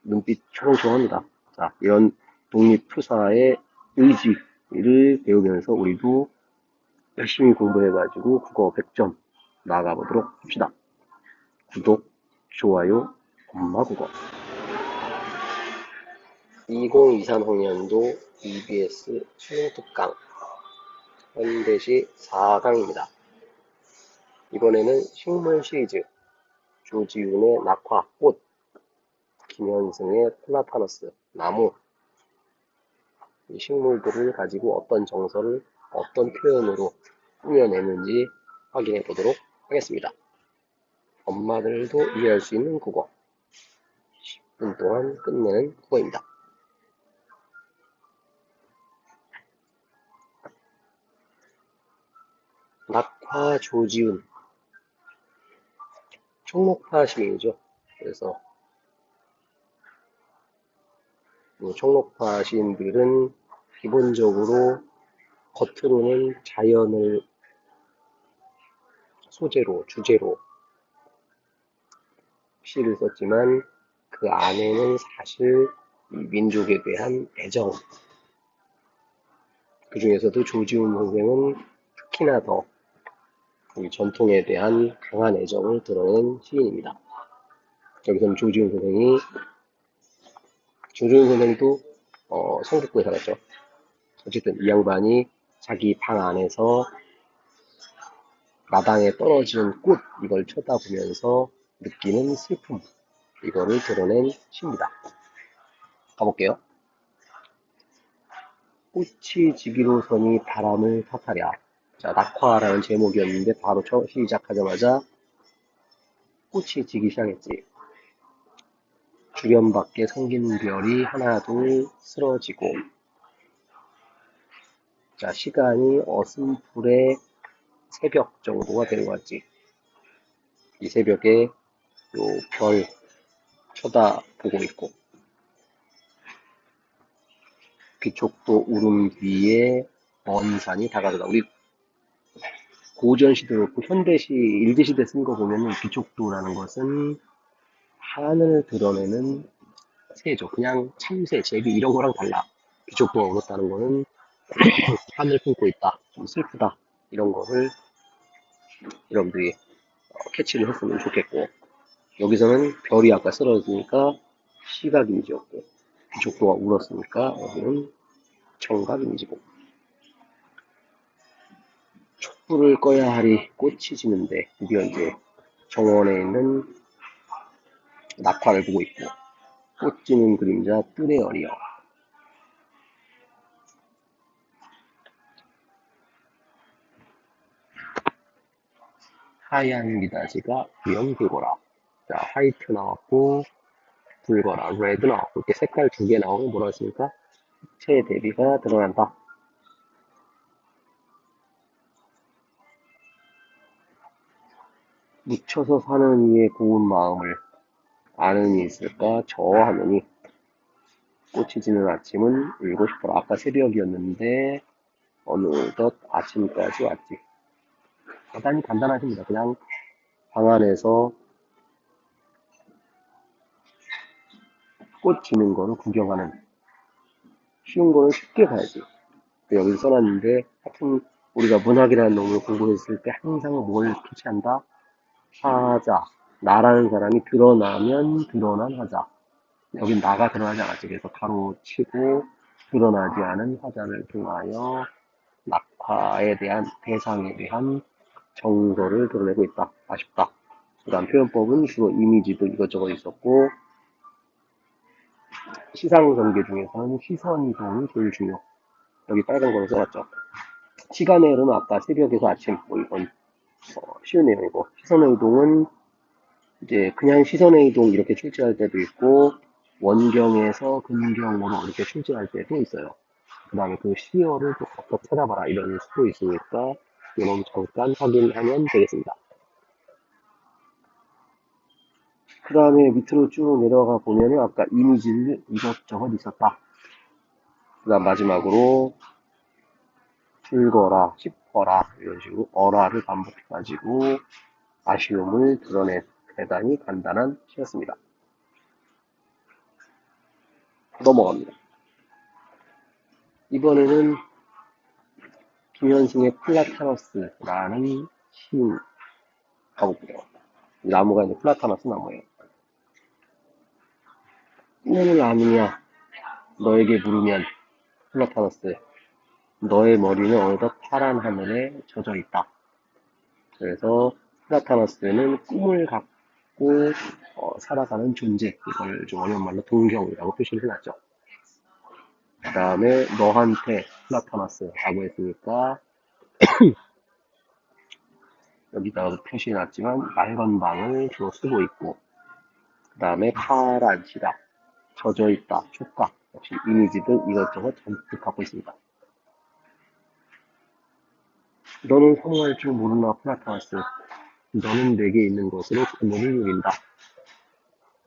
눈빛 초롱초롱합니다. 자, 이런 독립투사의 의지를 배우면서 우리도 열심히 공부해가지고 국어 100점 나가보도록 합시다. 구독, 좋아요, 엄마 국어. 2023학년도 EBS 수능 특강 현대시 4강입니다. 이번에는 식물 시리즈 조지훈의 낙화, 꽃, 김현승의 플라타너스, 나무. 이 식물들을 가지고 어떤 정서를 어떤 표현으로 꾸며내는지 확인해 보도록 하겠습니다. 엄마들도 이해할 수 있는 국어 10분 동안 끝내는 국어입니다. 낙화 조지훈 총록파 시인이죠. 그래서 총록파 시인들은 기본적으로 겉으로는 자연을 소재로, 주제로 시를 썼지만 그 안에는 사실 민족에 대한 애정, 그 중에서도 조지훈 선생은 특히나 더 이 전통에 대한 강한 애정을 드러낸 시인입니다. 여기서는 조지훈 선생도 성북구에 살았죠. 어쨌든 이 양반이 자기 방 안에서 마당에 떨어지는 꽃 이걸 쳐다보면서 느끼는 슬픔 이거를 드러낸 시입니다. 가볼게요. 꽃이 지기로서니 바람을 탓하랴. 자, 낙화라는 제목이었는데 바로 시작하자마자 꽃이 지기 시작했지. 주변 밖에 성긴 별이 하나둘 쓰러지고. 자, 시간이 어슴푸레 새벽 정도가 되는 것 같지. 이 새벽에 요 별 쳐다보고 있고, 귀족도 울음 뒤에 먼 산이 다가오다. 우리 고전 시대도 그렇고 현대시 일제시대 쓴 거 보면은 귀족도라는 것은 하늘을 드러내는 새죠. 그냥 참새, 제비 이런 거랑 달라. 귀족도가 울었다는 거는 하늘 품고 있다, 좀 슬프다, 이런 거를 여러분들이 캐치를 했으면 좋겠고, 여기서는 별이 아까 쓰러지니까 시각 이미지였고, 귀족도가 울었으니까 여기는 청각 이미지고. 촛불을 꺼야 하리 꽃이 지는데, 드디어 이제 정원에 있는 낙화를 보고 있고, 꽃 지는 그림자 뜰에 어리여. 하얀 미닫이가 구형 들거라. 자, 화이트 나왔고, 붉어라, 레드 나왔고, 이렇게 색깔 두 개 나오면 뭐라 했습니까? 색채 대비가 드러난다. 묻혀서 사는 이의 고운 마음을 아는 이 있을까 저 하느니, 꽃이 지는 아침은 울고 싶어라. 아까 새벽이었는데 어느덧 아침까지 왔지. 대단히 간단하십니다. 그냥 방 안에서 꽃 지는 거를 구경하는, 쉬운 거는 쉽게 봐야지. 여기서 써놨는데, 하여튼 우리가 문학이라는 놈을 공부했을 때 항상 뭘 표시한다? 하자. 나라는 사람이 드러나면 드러난 하자. 여긴 나가 드러나지 않았지. 그래서 가로치고 드러나지 않은 화자를 통하여 낙화에 대한, 대상에 대한 정서를 드러내고 있다. 아쉽다. 그 다음 표현법은 주로 이미지도 이것저것 있었고, 시상전개 중에서는 시선이동이 제일 중요. 여기 빨간 거로 써놨죠. 시간의 흐름은 아까 새벽에서 아침, 뭐 이건 쉬운 내용이고, 시선의 이동은 이제 그냥 시선의 이동 이렇게 출제할 때도 있고, 원경에서 근경으로 이렇게 출제할 때도 있어요. 그 다음에 그 시어를 또 각각 찾아봐라 이런 수도 있으니까 이놈 잠깐 확인하면 되겠습니다. 그 다음에 밑으로 쭉 내려가 보면은 아까 이미지를 이것저것 있었다. 그 다음 마지막으로 즐거라, 싶어라 이런 식으로 어라를 반복해가지고 아쉬움을 드러낸 대단히 간단한 시였습니다. 넘어갑니다. 이번에는 김현승의 플라타너스라는 시인 가볼게요. 나무가 이제 플라타너스 나무예요. 꿈을 아느냐 너에게 물으면 플라타너스, 너의 머리는 어느덧 파란 하늘에 젖어 있다. 그래서 플라타너스는 꿈을 갖고 살아가는 존재, 이걸 좀 어려운 말로 동경이라고 표시를 해놨죠. 그 다음에 너한테 플라타너스라고 했으니까 여기다가도 표시해놨지만 맑은 방을 주로 쓰고 있고, 그 다음에 파란 시각, 젖어있다, 촉각, 역시 이미지들 이것저것 잔뜩 갖고 있습니다. 너는 사모할 줄 모르나 플라타너스, 너는 내게 있는 것으로 부모를 누린다.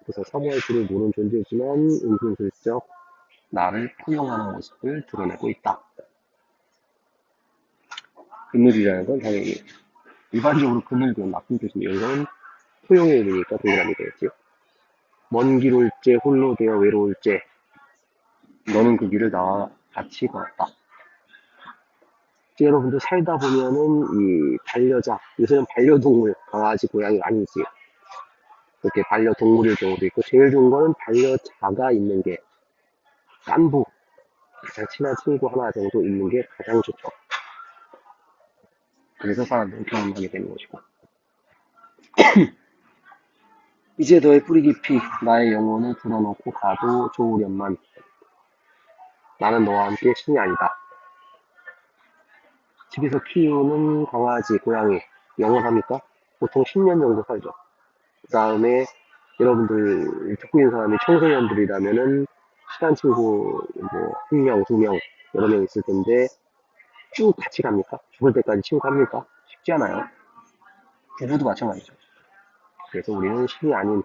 그래서 사모할 줄을 모르는 존재지만 은근슬쩍 나를 포용하는 모습을 드러내고 있다. 그늘이라는 건 당연히 일반적으로 그늘은 나쁜 뜻인데, 이건 포용의 의미니까 동그라미 되겠지. 먼 길 올 때 홀로 되어 외로울 때 너는 그 길을 나와 같이 걸었다. 여러분들 살다 보면은 이 반려자, 요새는 반려동물, 강아지, 고양이 아니지. 그렇게 반려동물일 경우도 있고, 제일 좋은 거는 반려자가 있는 게, 깐부, 가장 친한 친구 하나 정도 있는 게 가장 좋죠. 그래서 사람들은 결혼하게 되는 것이고. 이제 너의 뿌리 깊이 나의 영혼을 불어넣고 가도 좋으련만. 나는 너와 함께 신이 아니다. 집에서 키우는 강아지, 고양이 영원합니까? 보통 10년 정도 살죠. 그 다음에 여러분들 듣고 있는 사람이 청소년들이라면은 친한 친구 뭐 한 명, 두 명, 여러 명 있을 텐데 쭉 같이 갑니까? 죽을 때까지 친구 갑니까? 쉽지 않아요. 부부도 마찬가지죠. 그래서 우리는 신이 아닌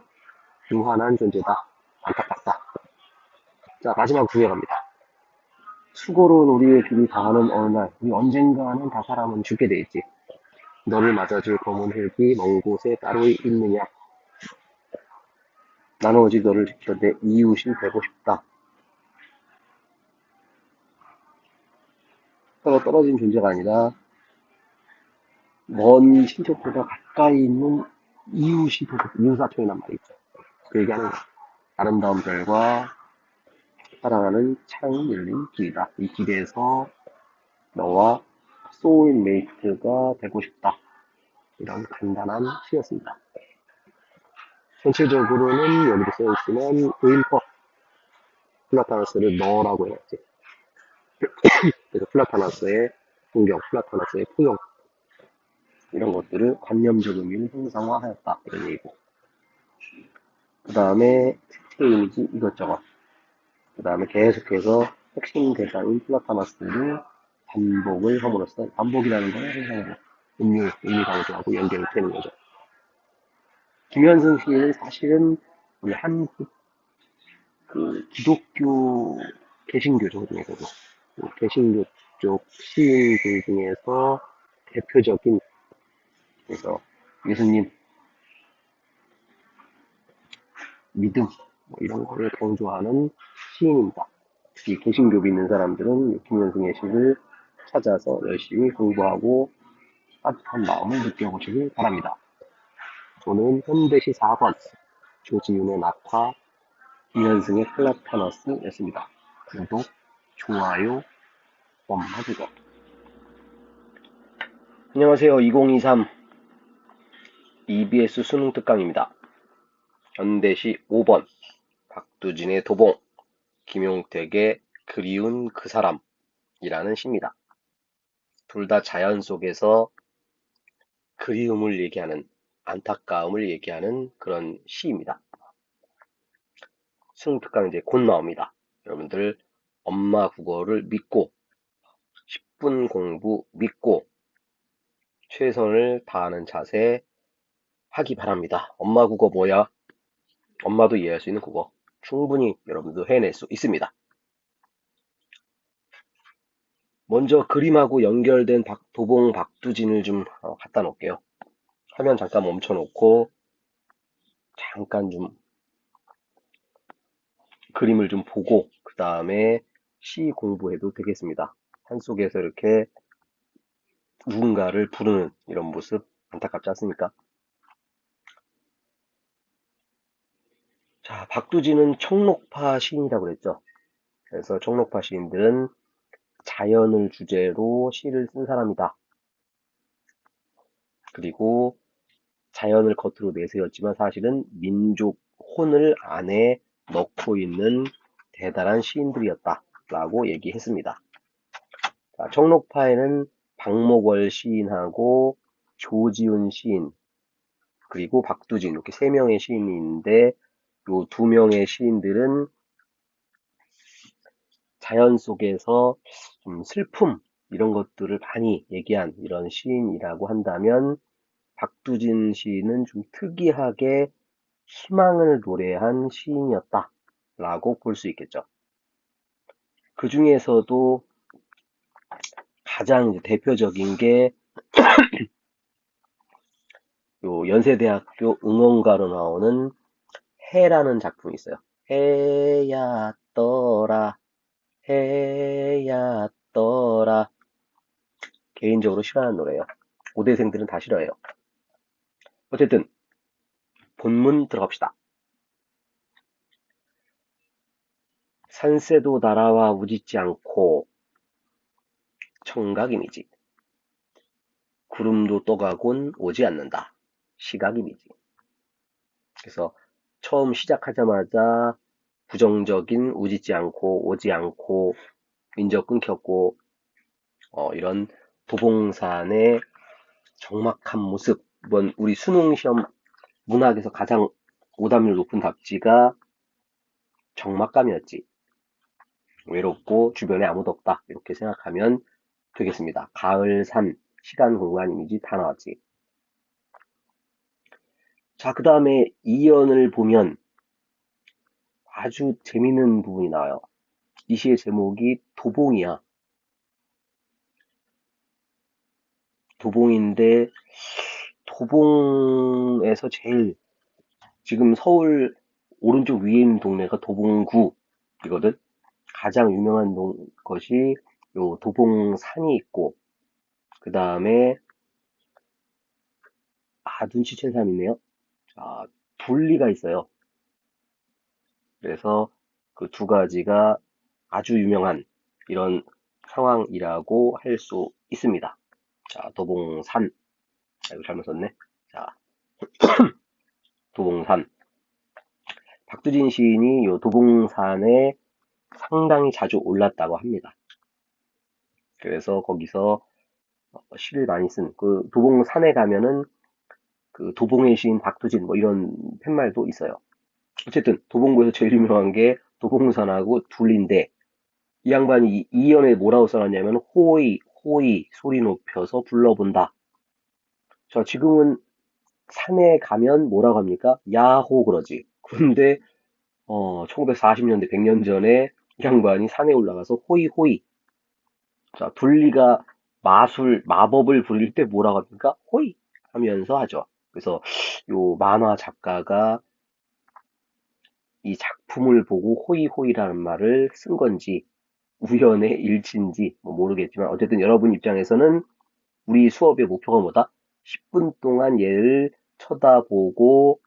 유한한 존재다. 안타깝다. 자, 마지막 구에 갑니다. 수고로운 우리의 길이 다하는 어느 날, 우리 언젠가는 다 사람은 죽게 돼 있지. 너를 맞아줄 검은 흙이 먼 곳에 따로 있느냐? 나는 오직 너를 지켜 내 이웃이 되고 싶다. 서로 떨어진 존재가 아니라 먼 친척보다 가까이 있는 이웃이 되고 이웃사촌이란 말이 있죠. 그 얘기하는 거야. 아름다운 별과 사랑하는 창이 열린 길이다. 이 길에서 너와 소울메이트가 되고 싶다. 이런 간단한 시였습니다. 전체적으로는 여기도 써있지만 의인법 플라타나스를 너라고 해놨지. 그래서 플라타나스의 풍경, 플라타나스의 포용 이런 것들을 관념적 의미를 형상화하였다 이런 얘기고 그 다음에 색채 이미지 이것저것 그 다음에 계속해서 핵심 대사인 플라타나스를 반복을 함으로써 반복이라는 거는 항상 의미 강조하고 연결이 되는 거죠. 김현승 시인은 사실은 우리 한국 그 기독교 개신교죠 중에서도 개신교 쪽 시인들 중에서 대표적인 그래서 예수님 믿음 뭐 이런 거를 강조하는 시인입니다. 특히 개신교 믿는 사람들은 김현승의 시를 찾아서 열심히 공부하고 따뜻한 마음을 느껴보시길 바랍니다. 저는 현대시 4번 조지윤의 낙화 김현승의 플라타너스였습니다. 구독, 좋아요, 엄마주거. 안녕하세요. 2023 EBS 수능 특강입니다. 현대시 5번 박두진의 도봉, 김용택의 그리운 그 사람이라는 시입니다. 둘 다 자연 속에서 그리움을 얘기하는 안타까움을 얘기하는 그런 시입니다. 수능 특강 이제 곧 나옵니다. 여러분들 엄마 국어를 믿고 10분 공부 믿고 최선을 다하는 자세 하기 바랍니다. 엄마 국어 뭐야? 엄마도 이해할 수 있는 국어 충분히 여러분도 해낼 수 있습니다. 먼저 그림하고 연결된 도봉 박두진을 좀 갖다 놓을게요. 화면 잠깐 멈춰 놓고 잠깐 좀 그림을 좀 보고 그 다음에 시 공부해도 되겠습니다. 산속에서 이렇게 누군가를 부르는 이런 모습 안타깝지 않습니까? 자, 박두진은 청록파 시인이라고 그랬죠. 그래서 청록파 시인들은 자연을 주제로 시를 쓴 사람이다. 그리고 자연을 겉으로 내세웠지만 사실은 민족 혼을 안에 넣고 있는 대단한 시인들이었다라고 얘기했습니다. 자, 청록파에는 박목월 시인하고 조지훈 시인 그리고 박두진 이렇게 세 명의 시인이 있는데 요 두 명의 시인들은 자연 속에서 좀 슬픔 이런 것들을 많이 얘기한 이런 시인이라고 한다면 박두진 시인은 좀 특이하게 희망을 노래한 시인이었다라고 볼 수 있겠죠. 그 중에서도 가장 대표적인 게 요 연세대학교 응원가로 나오는 해라는 작품이 있어요. 해야 떠라, 해야 떠라. 개인적으로 싫어하는 노래예요. 고대생들은 다 싫어해요. 어쨌든 본문 들어갑시다. 산새도 날아와 우짖지 않고 청각이미지. 구름도 떠가곤 오지 않는다. 시각이미지. 그래서 처음 시작하자마자 부정적인 우짖지 않고 오지 않고 인적 끊겼고, 이런 도봉산의 적막한 모습. 이번 우리 수능 시험 문학에서 가장 오답률 높은 답지가 적막감이었지. 외롭고 주변에 아무도 없다. 이렇게 생각하면 되겠습니다. 가을산, 시간 공간 이미지 다 나왔지. 자, 그 다음에 이연을 보면 아주 재밌는 부분이 나와요. 이 시의 제목이 도봉이야. 도봉인데 도봉에서 제일 지금 서울 오른쪽 위에 있는 동네가 도봉구이거든. 가장 유명한 것이 요 도봉산이 있고 그 다음에 눈치챈 사람 있네요. 둘리가 있어요. 그래서 그 두 가지가 아주 유명한 이런 상황이라고 할 수 있습니다. 자, 도봉산. 이거 잘못 썼네. 자, 도봉산. 박두진 시인이 요 도봉산에 상당히 자주 올랐다고 합니다. 그래서 거기서 시를 많이 그 도봉산에 가면은 그 도봉의 시인 박두진 뭐 이런 팻말도 있어요. 어쨌든 도봉구에서 제일 유명한 게 도봉산하고 둘인데 이 양반이 이연에 뭐라고 써놨냐면 호이 호이 소리 높여서 불러본다. 자, 지금은 산에 가면 뭐라고 합니까? 야호 그러지. 그런데 1940년대 100년 전에 이 양반이 산에 올라가서 호이 호이. 자, 둘리가 마법을 부릴 때 뭐라고 합니까? 호이 하면서 하죠. 그래서 요 만화 작가가 이 작품을 보고 호이호이라는 말을 쓴 건지 우연의 일치인지 뭐 모르겠지만 어쨌든 여러분 입장에서는 우리 수업의 목표가 뭐다? 10분 동안 얘를 쳐다보고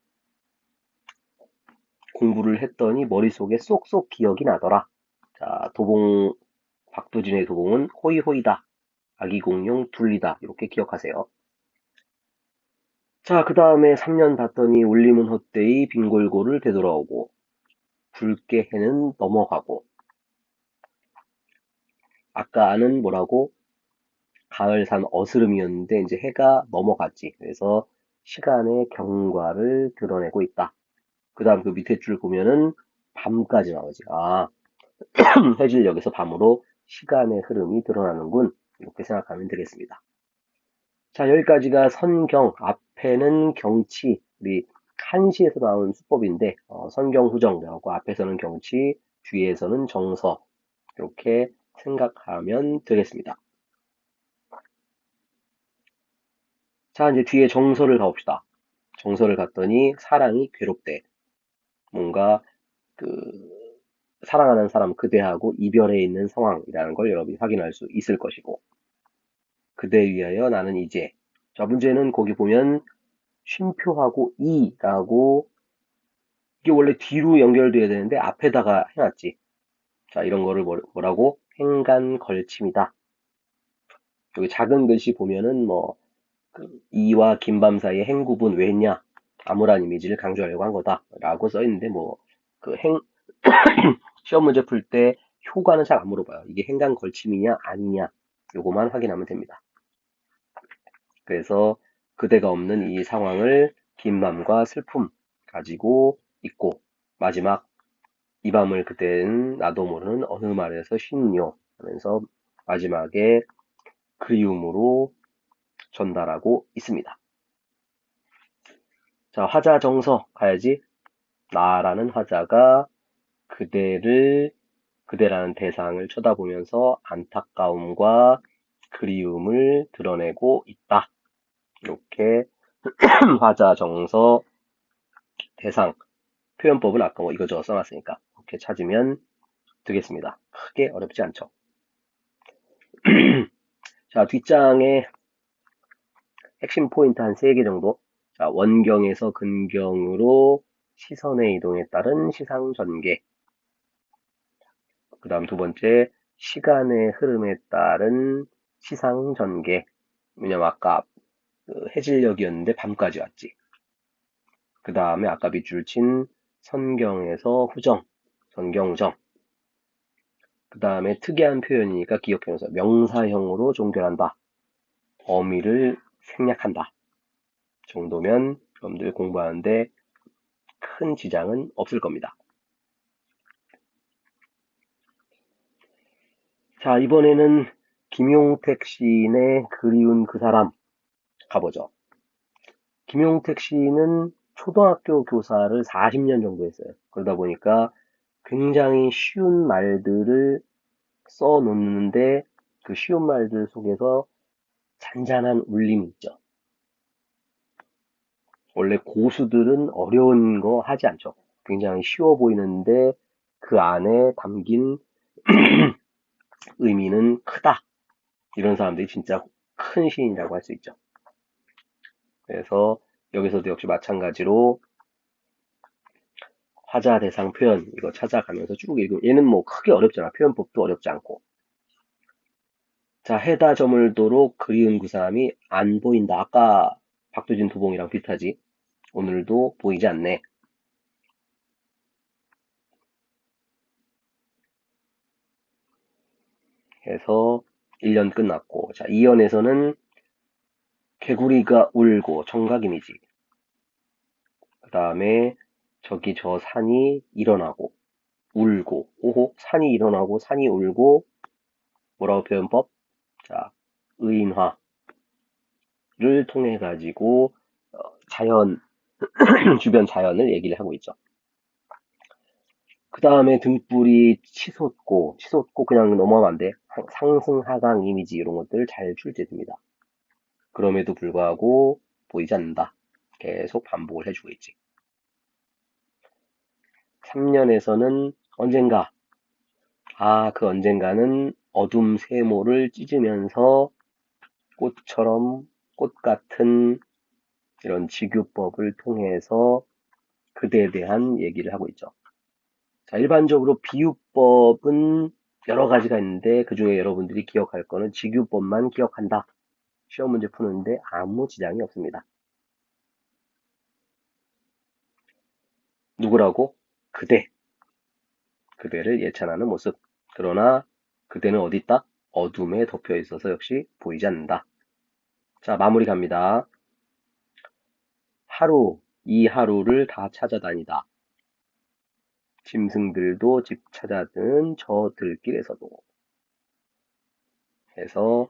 공부를 했더니 머릿속에 쏙쏙 기억이 나더라. 자, 박두진의 도봉은 호이호이다. 아기공룡 둘리다. 이렇게 기억하세요. 자, 그 다음에 3년 봤더니 울림은 헛되이 빈골고를 되돌아오고 붉게 해는 넘어가고 아까는 뭐라고? 가을산 어스름이었는데 이제 해가 넘어갔지. 그래서 시간의 경과를 드러내고 있다. 그 다음 그 밑에 줄 보면은 밤까지 나오지. 해질녘에서 밤으로 시간의 흐름이 드러나는군. 이렇게 생각하면 되겠습니다. 자, 여기까지가 선경, 앞에는 경치, 우리 한시에서 나온 수법인데 선경후정하고 앞에서는 경치, 뒤에서는 정서 이렇게 생각하면 되겠습니다. 자, 이제 뒤에 정서를 가봅시다. 정서를 갔더니 사랑이 괴롭대. 뭔가 그 사랑하는 사람 그대하고 이별해 있는 상황이라는 걸 여러분이 확인할 수 있을 것이고 그대 위하여 나는 이제 자, 문제는 거기 보면 쉼표하고 이라고 이게 원래 뒤로 연결돼야 되는데 앞에다가 해놨지. 자, 이런 거를 뭐라고? 행간 걸침이다. 여기 작은 글씨 보면은 이와 김밤 사이의 행구분 왜 했냐? 암울한 이미지를 강조하려고 한 거다라고 써 있는데 시험 문제 풀 때 효과는 잘 안 물어봐요. 이게 행간 걸침이냐 아니냐 요거만 확인하면 됩니다. 그래서 그대가 없는 이 상황을 긴맘과 슬픔 가지고 있고 마지막 이 밤을 그대는 나도 모르는 어느 말에서 쉰요 하면서 마지막에 그리움으로 전달하고 있습니다. 자, 화자 정서 가야지. 나라는 화자가 그대라는 대상을 쳐다보면서 안타까움과 그리움을 드러내고 있다. 이렇게 화자 정서 대상 표현법은 아까 이거저거 써놨으니까 이렇게 찾으면 되겠습니다. 크게 어렵지 않죠. 자, 뒷장에 핵심 포인트 한 3개 정도. 자, 원경에서 근경으로 시선의 이동에 따른 시상 전개. 그 다음 두 번째, 시간의 흐름에 따른 시상 전개. 왜냐면 아까 해질녘이었는데 밤까지 왔지. 그 다음에 아까 밑줄 친 선경에서 후정, 선경후정. 그 다음에 특이한 표현이니까 기억해놓으세요. 명사형으로 종결한다. 어미를 생략한다. 정도면 여러분들 공부하는데 큰 지장은 없을 겁니다. 자, 이번에는 김용택 시인의 그리운 그 사람 가보죠. 김용택 시인은 초등학교 교사를 40년 정도 했어요. 그러다 보니까 굉장히 쉬운 말들을 써놓는데 그 쉬운 말들 속에서 잔잔한 울림이 있죠. 원래 고수들은 어려운 거 하지 않죠. 굉장히 쉬워 보이는데 그 안에 담긴 의미는 크다. 이런 사람들이 진짜 큰 시인이라고 할 수 있죠. 그래서 여기서도 역시 마찬가지로 화자 대상 표현 이거 찾아가면서 쭉 읽으면 얘는 뭐 크게 어렵잖아. 표현법도 어렵지 않고. 자, 해다 저물도록 그리운 그 사람이 안 보인다. 아까 박두진 도봉이랑 비슷하지. 오늘도 보이지 않네. 해서 1년 끝났고. 자, 2연에서는 개구리가 울고 청각이미지. 그 다음에 저기 저 산이 일어나고 울고 오호 산이 일어나고 산이 울고 뭐라고 표현법? 자, 의인화를 통해 가지고 자연 주변 자연을 얘기를 하고 있죠. 그 다음에 등불이 치솟고 그냥 넘어가면 안 돼. 상승 하강 이미지 이런 것들 잘 출제됩니다. 그럼에도 불구하고 보이지 않는다. 계속 반복을 해주고 있지. 3년에서는 언젠가 그 언젠가는 어둠 세모를 찢으면서 꽃처럼 꽃 같은 이런 직유법을 통해서 그대에 대한 얘기를 하고 있죠. 자, 일반적으로 비유법은 여러 가지가 있는데 그 중에 여러분들이 기억할 거는 직유법만 기억한다. 시험 문제 푸는데 아무 지장이 없습니다. 누구라고? 그대. 그대를 예찬하는 모습. 그러나 그대는 어디 있다? 어둠에 덮여 있어서 역시 보이지 않는다. 자, 마무리 갑니다. 이 하루를 다 찾아다니다. 짐승들도 집 찾아드는 저 들길에서도. 해서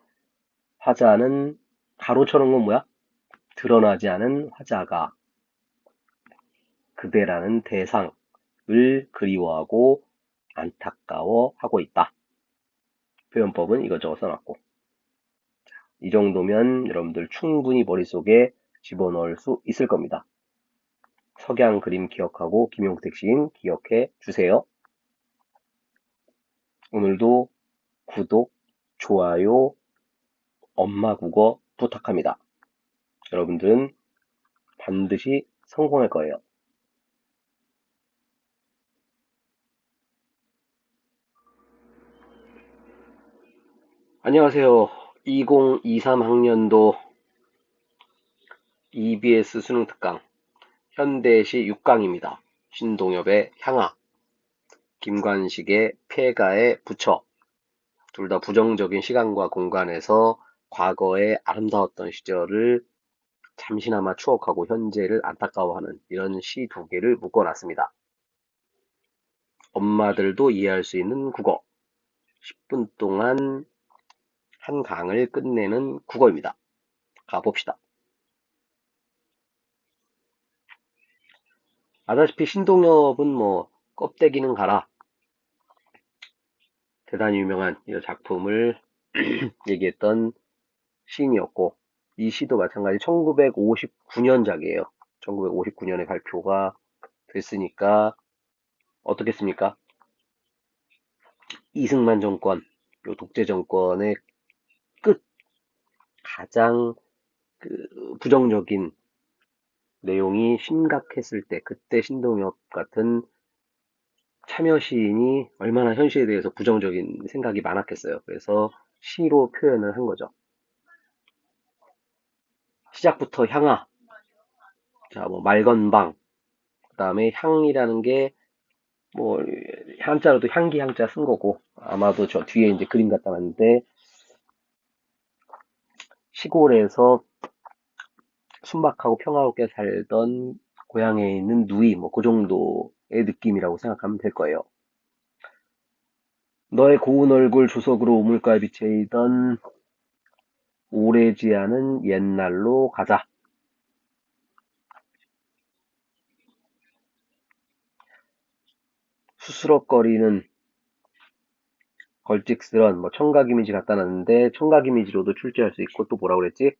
화자는 가로쳐놓은 건 뭐야? 드러나지 않은 화자가 그대라는 대상을 그리워하고 안타까워하고 있다. 표현법은 이것저것 써놨고. 이 정도면 여러분들 충분히 머릿속에 집어넣을 수 있을 겁니다. 석양 그림 기억하고 김용택 시인 기억해 주세요. 오늘도 구독, 좋아요, 엄마 국어 부탁합니다. 여러분들은 반드시 성공할 거예요. 안녕하세요. 2023 학년도 EBS 수능 특강 현대시 6강입니다. 신동엽의 향하, 김관식의 폐가의 부처. 둘 다 부정적인 시간과 공간에서 과거의 아름다웠던 시절을 잠시나마 추억하고 현재를 안타까워하는 이런 시 두 개를 묶어놨습니다. 엄마들도 이해할 수 있는 국어. 10분 동안 한 강을 끝내는 국어입니다. 가봅시다. 아다시피 신동엽은 뭐 껍데기는 가라. 대단히 유명한 이 작품을 얘기했던 시인이었고 이 시도 마찬가지 1959년작이에요. 1959년에 발표가 됐으니까 어떻겠습니까? 이승만 정권, 요 독재 정권의 끝 가장 부정적인 내용이 심각했을 때 그때 신동엽 같은 참여 시인이 얼마나 현실에 대해서 부정적인 생각이 많았겠어요. 그래서 시로 표현을 한 거죠. 시작부터 향하, 자, 뭐 말건방, 그 다음에 향이라는 게 뭐 한자로도 향기 향자 쓴 거고, 아마도 저 뒤에 이제 그림 갖다 놨는데, 시골에서 순박하고 평화롭게 살던 고향에 있는 누이, 뭐, 그 정도의 느낌이라고 생각하면 될 거예요. 너의 고운 얼굴 조석으로 우물가에 비쳐있던 오래지 않은 옛날로 가자. 수스럭거리는 걸찍스런, 뭐, 청각 이미지 갖다 놨는데, 청각 이미지로도 출제할 수 있고, 또 뭐라고 그랬지?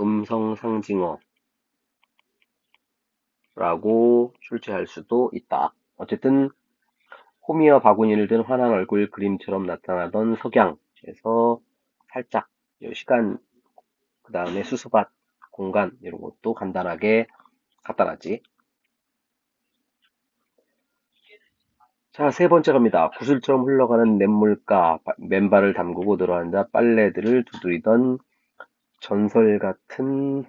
음성 상징어라고 출제할 수도 있다. 어쨌든, 호미와 바구니를 든 환한 얼굴 그림처럼 나타나던 석양에서 살짝 시간, 그 다음에 수수밭, 공간 이런 것도 간단하게 갖다 놨지. 자, 세 번째 갑니다. 구슬처럼 흘러가는 냇물가, 맨발을 담그고 들어앉아 빨래들을 두드리던 전설 같은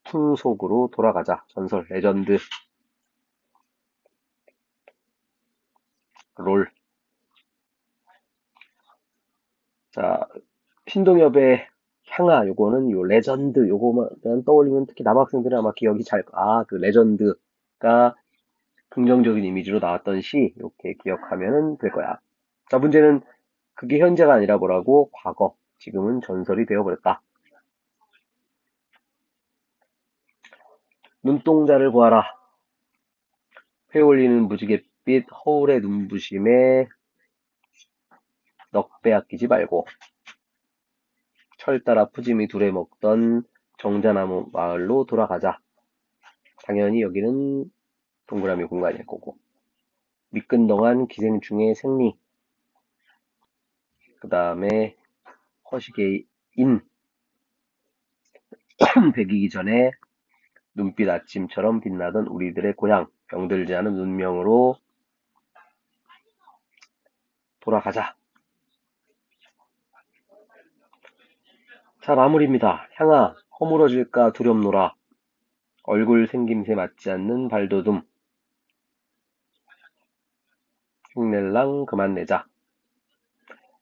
풍속으로 돌아가자. 전설, 레전드, 롤. 자, 신동엽의 향아, 요거는 요 레전드, 요거만 떠올리면 특히 남학생들은 아마 기억이 그 레전드가 긍정적인 이미지로 나왔던 시, 이렇게 기억하면 될 거야. 자, 문제는 그게 현재가 아니라 뭐라고? 과거. 지금은 전설이 되어버렸다. 눈동자를 보아라. 회올리는 무지갯빛 허울의 눈부심에 넋 빼앗기지 말고 철 따라 푸짐히 두레먹던 정자나무 마을로 돌아가자. 당연히 여기는 동그라미 공간일 거고. 미끈덩한 기생충의 생리, 그 다음에 허식의 인, 배기기 전에 눈빛 아침처럼 빛나던 우리들의 고향, 병들지 않은 문명으로 돌아가자. 자, 마무리입니다. 향아, 허물어질까 두렵노라. 얼굴 생김새 맞지 않는 발돋움. 흉낼랑 그만 내자.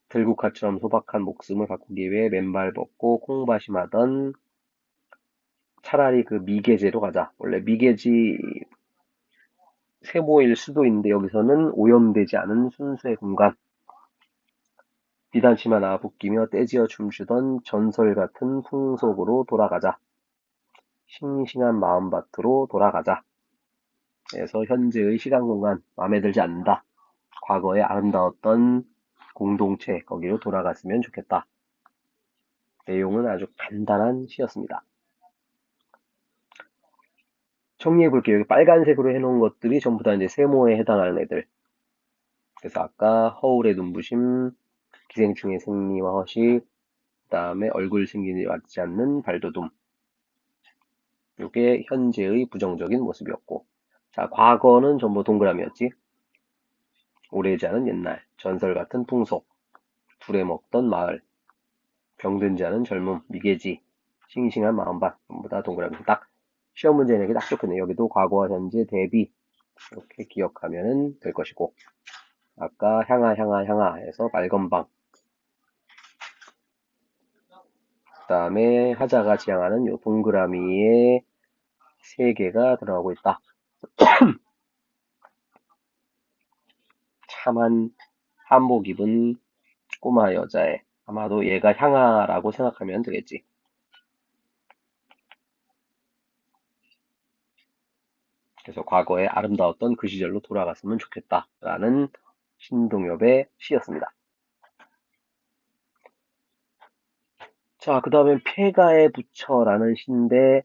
들국화처럼 소박한 목숨을 바꾸기 위해 맨발 벗고 콩밭임하던 차라리 그 미개제로 가자. 원래 미개지 세모일 수도 있는데 여기서는 오염되지 않은 순수의 공간. 비단치마 나부끼며 떼지어 춤추던 전설 같은 풍속으로 돌아가자. 싱싱한 마음밭으로 돌아가자. 그래서 현재의 시간 공간 마음에 들지 않는다. 과거에 아름다웠던 공동체 거기로 돌아갔으면 좋겠다. 내용은 아주 간단한 시였습니다. 정리해 볼게요. 여기 빨간색으로 해놓은 것들이 전부 다 이제 세모에 해당하는 애들. 그래서 아까 허울의 눈부심, 기생충의 생리와 허식, 그 다음에 얼굴 생김이 맞지 않는 발돋움. 이게 현재의 부정적인 모습이었고. 자, 과거는 전부 동그라미였지. 오래지 않은 옛날, 전설 같은 풍속, 둘에 먹던 마을, 병든지 않은 젊음, 미개지, 싱싱한 마음밭, 전부 다 동그라미. 딱 시험 문제 내기 딱 좋겠네요. 여기도 과거와 현재 대비 이렇게 기억하면 될 것이고. 아까 향아 향아 향아 해서 빨건방. 그 다음에 하자가 지향하는 요 동그라미에 세 개가 들어가고 있다. 참한 한복 입은 꼬마 여자애. 아마도 얘가 향아라고 생각하면 되겠지. 그래서 과거에 아름다웠던 그 시절로 돌아갔으면 좋겠다라는 신동엽의 시였습니다. 자, 그 다음에 폐가에 부처라는 시인데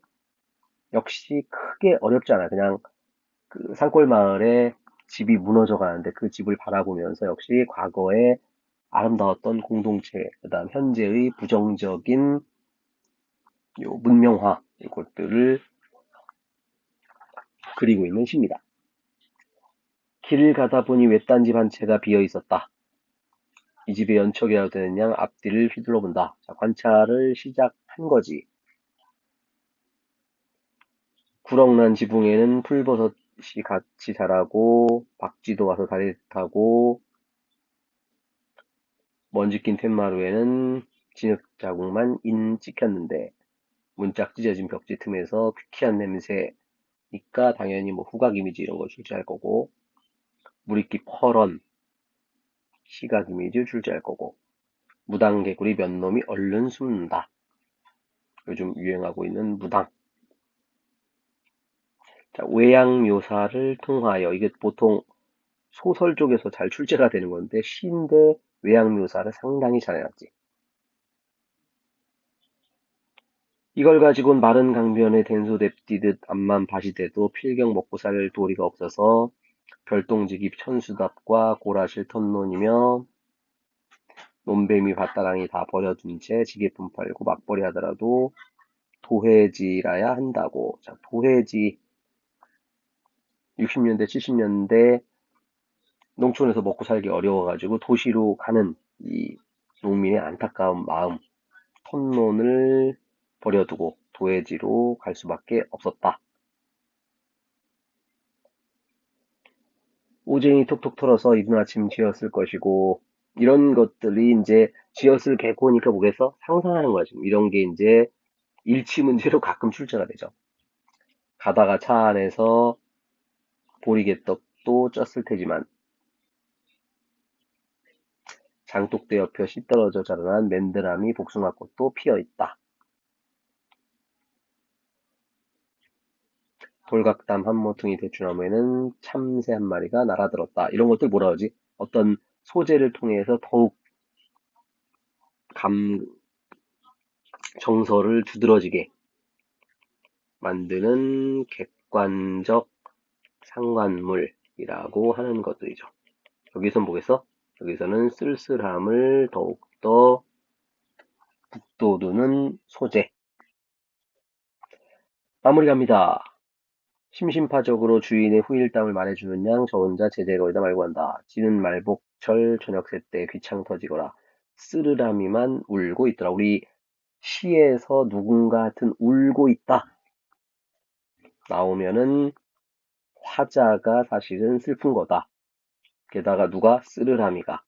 역시 크게 어렵지 않아요. 그냥 그 산골 마을에 집이 무너져 가는데 그 집을 바라보면서 역시 과거에 아름다웠던 공동체, 그 다음 현재의 부정적인 요 문명화 이것들을 그리고 있는 시입니다. 길을 가다 보니 외딴 집 한 채가 비어 있었다. 이 집에 연척이라도 되는 양 앞뒤를 휘둘러 본다. 자, 관찰을 시작한 거지. 구렁난 지붕에는 풀버섯 시 같이 자라고 박쥐도 와서 다리 타고 먼지 낀 툇마루에는 진흙 자국만 인 찍혔는데 문짝 찢어진 벽지 틈에서 퀴퀴한 냄새니까 당연히 뭐 후각 이미지 이런 거 출제할 거고 물이끼 퍼런 시각 이미지 출제할 거고 무당 개구리 몇 놈이 얼른 숨는다. 요즘 유행하고 있는 무당. 자, 외양 묘사를 통하여 이게 보통 소설 쪽에서 잘 출제가 되는 건데 시인데 외양 묘사를 상당히 잘해놨지. 이걸 가지고는 마른 강변에 된소 냅디듯 앞만 바시대도 필경 먹고 살 도리가 없어서 별똥지기 천수답과 고라실 턴론이며 논뱀이 밭다랑이 다 버려둔 채 지게품 팔고 맞벌이 하더라도 도회지라야 한다고. 자, 도회지 60년대, 70년대 농촌에서 먹고 살기 어려워가지고 도시로 가는 이 농민의 안타까운 마음, 턴론을 버려두고 도회지로 갈 수밖에 없었다. 오쟁이 톡톡 털어서 이른 아침 지었을 것이고 이런 것들이 이제 지었을 개코니까 뭐겠어? 상상하는 거야 지금. 이런 게 이제 일치 문제로 가끔 출제가 되죠. 가다가 차 안에서 보리개떡도 쪘을 테지만 장독대 옆에 씨 떨어져 자라난 맨드라미 복숭아꽃도 피어있다. 돌각담 한 모퉁이 대추나무에는 참새 한 마리가 날아들었다. 이런 것들 뭐라 하지? 어떤 소재를 통해서 더욱 정서를 두드러지게 만드는 객관적 상관물이라고 하는 것들이죠. 여기서는 뭐겠어? 여기서는 쓸쓸함을 더욱더 북돋우는 소재. 마무리 갑니다. 심심파적으로 주인의 후일담을 말해주는 양 저 혼자 제재거리다 말고 한다. 지는 말복철 저녁새 때 귀창 터지거라. 쓰르라미만 울고 있더라. 우리 시에서 누군가 하여튼 울고 있다. 나오면은 화자가 사실은 슬픈 거다. 게다가 누가? 쓰르라미가.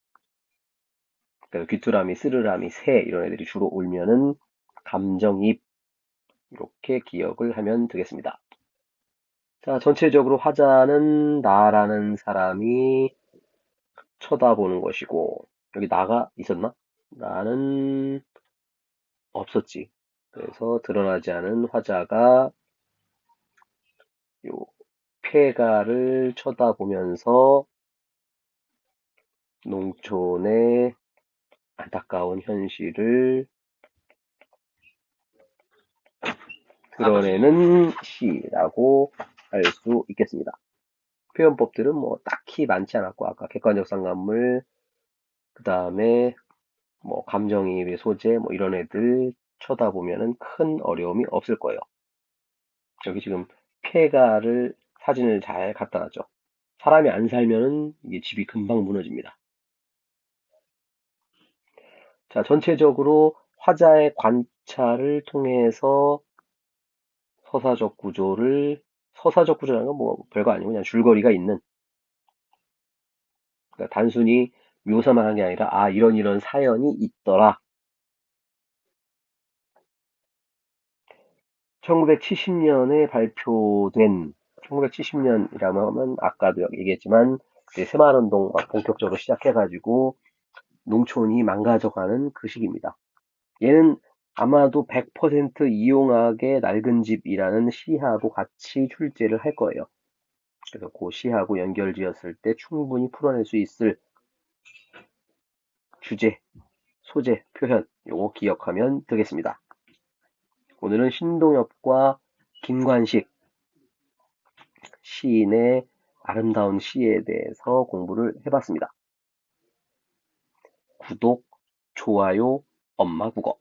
그러니까 귀뚜라미, 쓰르라미, 새 이런 애들이 주로 울면은 감정입 이렇게 기억을 하면 되겠습니다. 자, 전체적으로 화자는 나라는 사람이 쳐다보는 것이고 여기 나가 있었나? 나는 없었지. 그래서 드러나지 않은 화자가 요 폐가를 쳐다보면서 농촌의 안타까운 현실을 드러내는 시라고 할 수 있겠습니다. 표현법들은 뭐 딱히 많지 않았고 아까 객관적 상관물 그 다음에 뭐 감정이입의 소재 뭐 이런 애들 쳐다보면은 큰 어려움이 없을 거예요. 여기 지금 폐가를 사진을 잘 갖다 놨죠. 사람이 안 살면은 이게 집이 금방 무너집니다. 자, 전체적으로 화자의 관찰을 통해서 서사적 구조라는 건 뭐 별거 아니고 그냥 줄거리가 있는, 그러니까 단순히 묘사만 한 게 아니라 아 이런 사연이 있더라. 1970년에 발표된 1970년이라고 하면 아까도 얘기했지만 새마을운동 본격적으로 시작해가지고 농촌이 망가져가는 그 시기입니다. 얘는 아마도 100% 이용학의 낡은 집이라는 시하고 같이 출제를 할 거예요. 그래서 그 시하고 연결지었을 때 충분히 풀어낼 수 있을 주제, 소재, 표현 요거 기억하면 되겠습니다. 오늘은 신동엽과 김관식 시인의 아름다운 시에 대해서 공부를 해봤습니다. 구독, 좋아요, 엄마 국어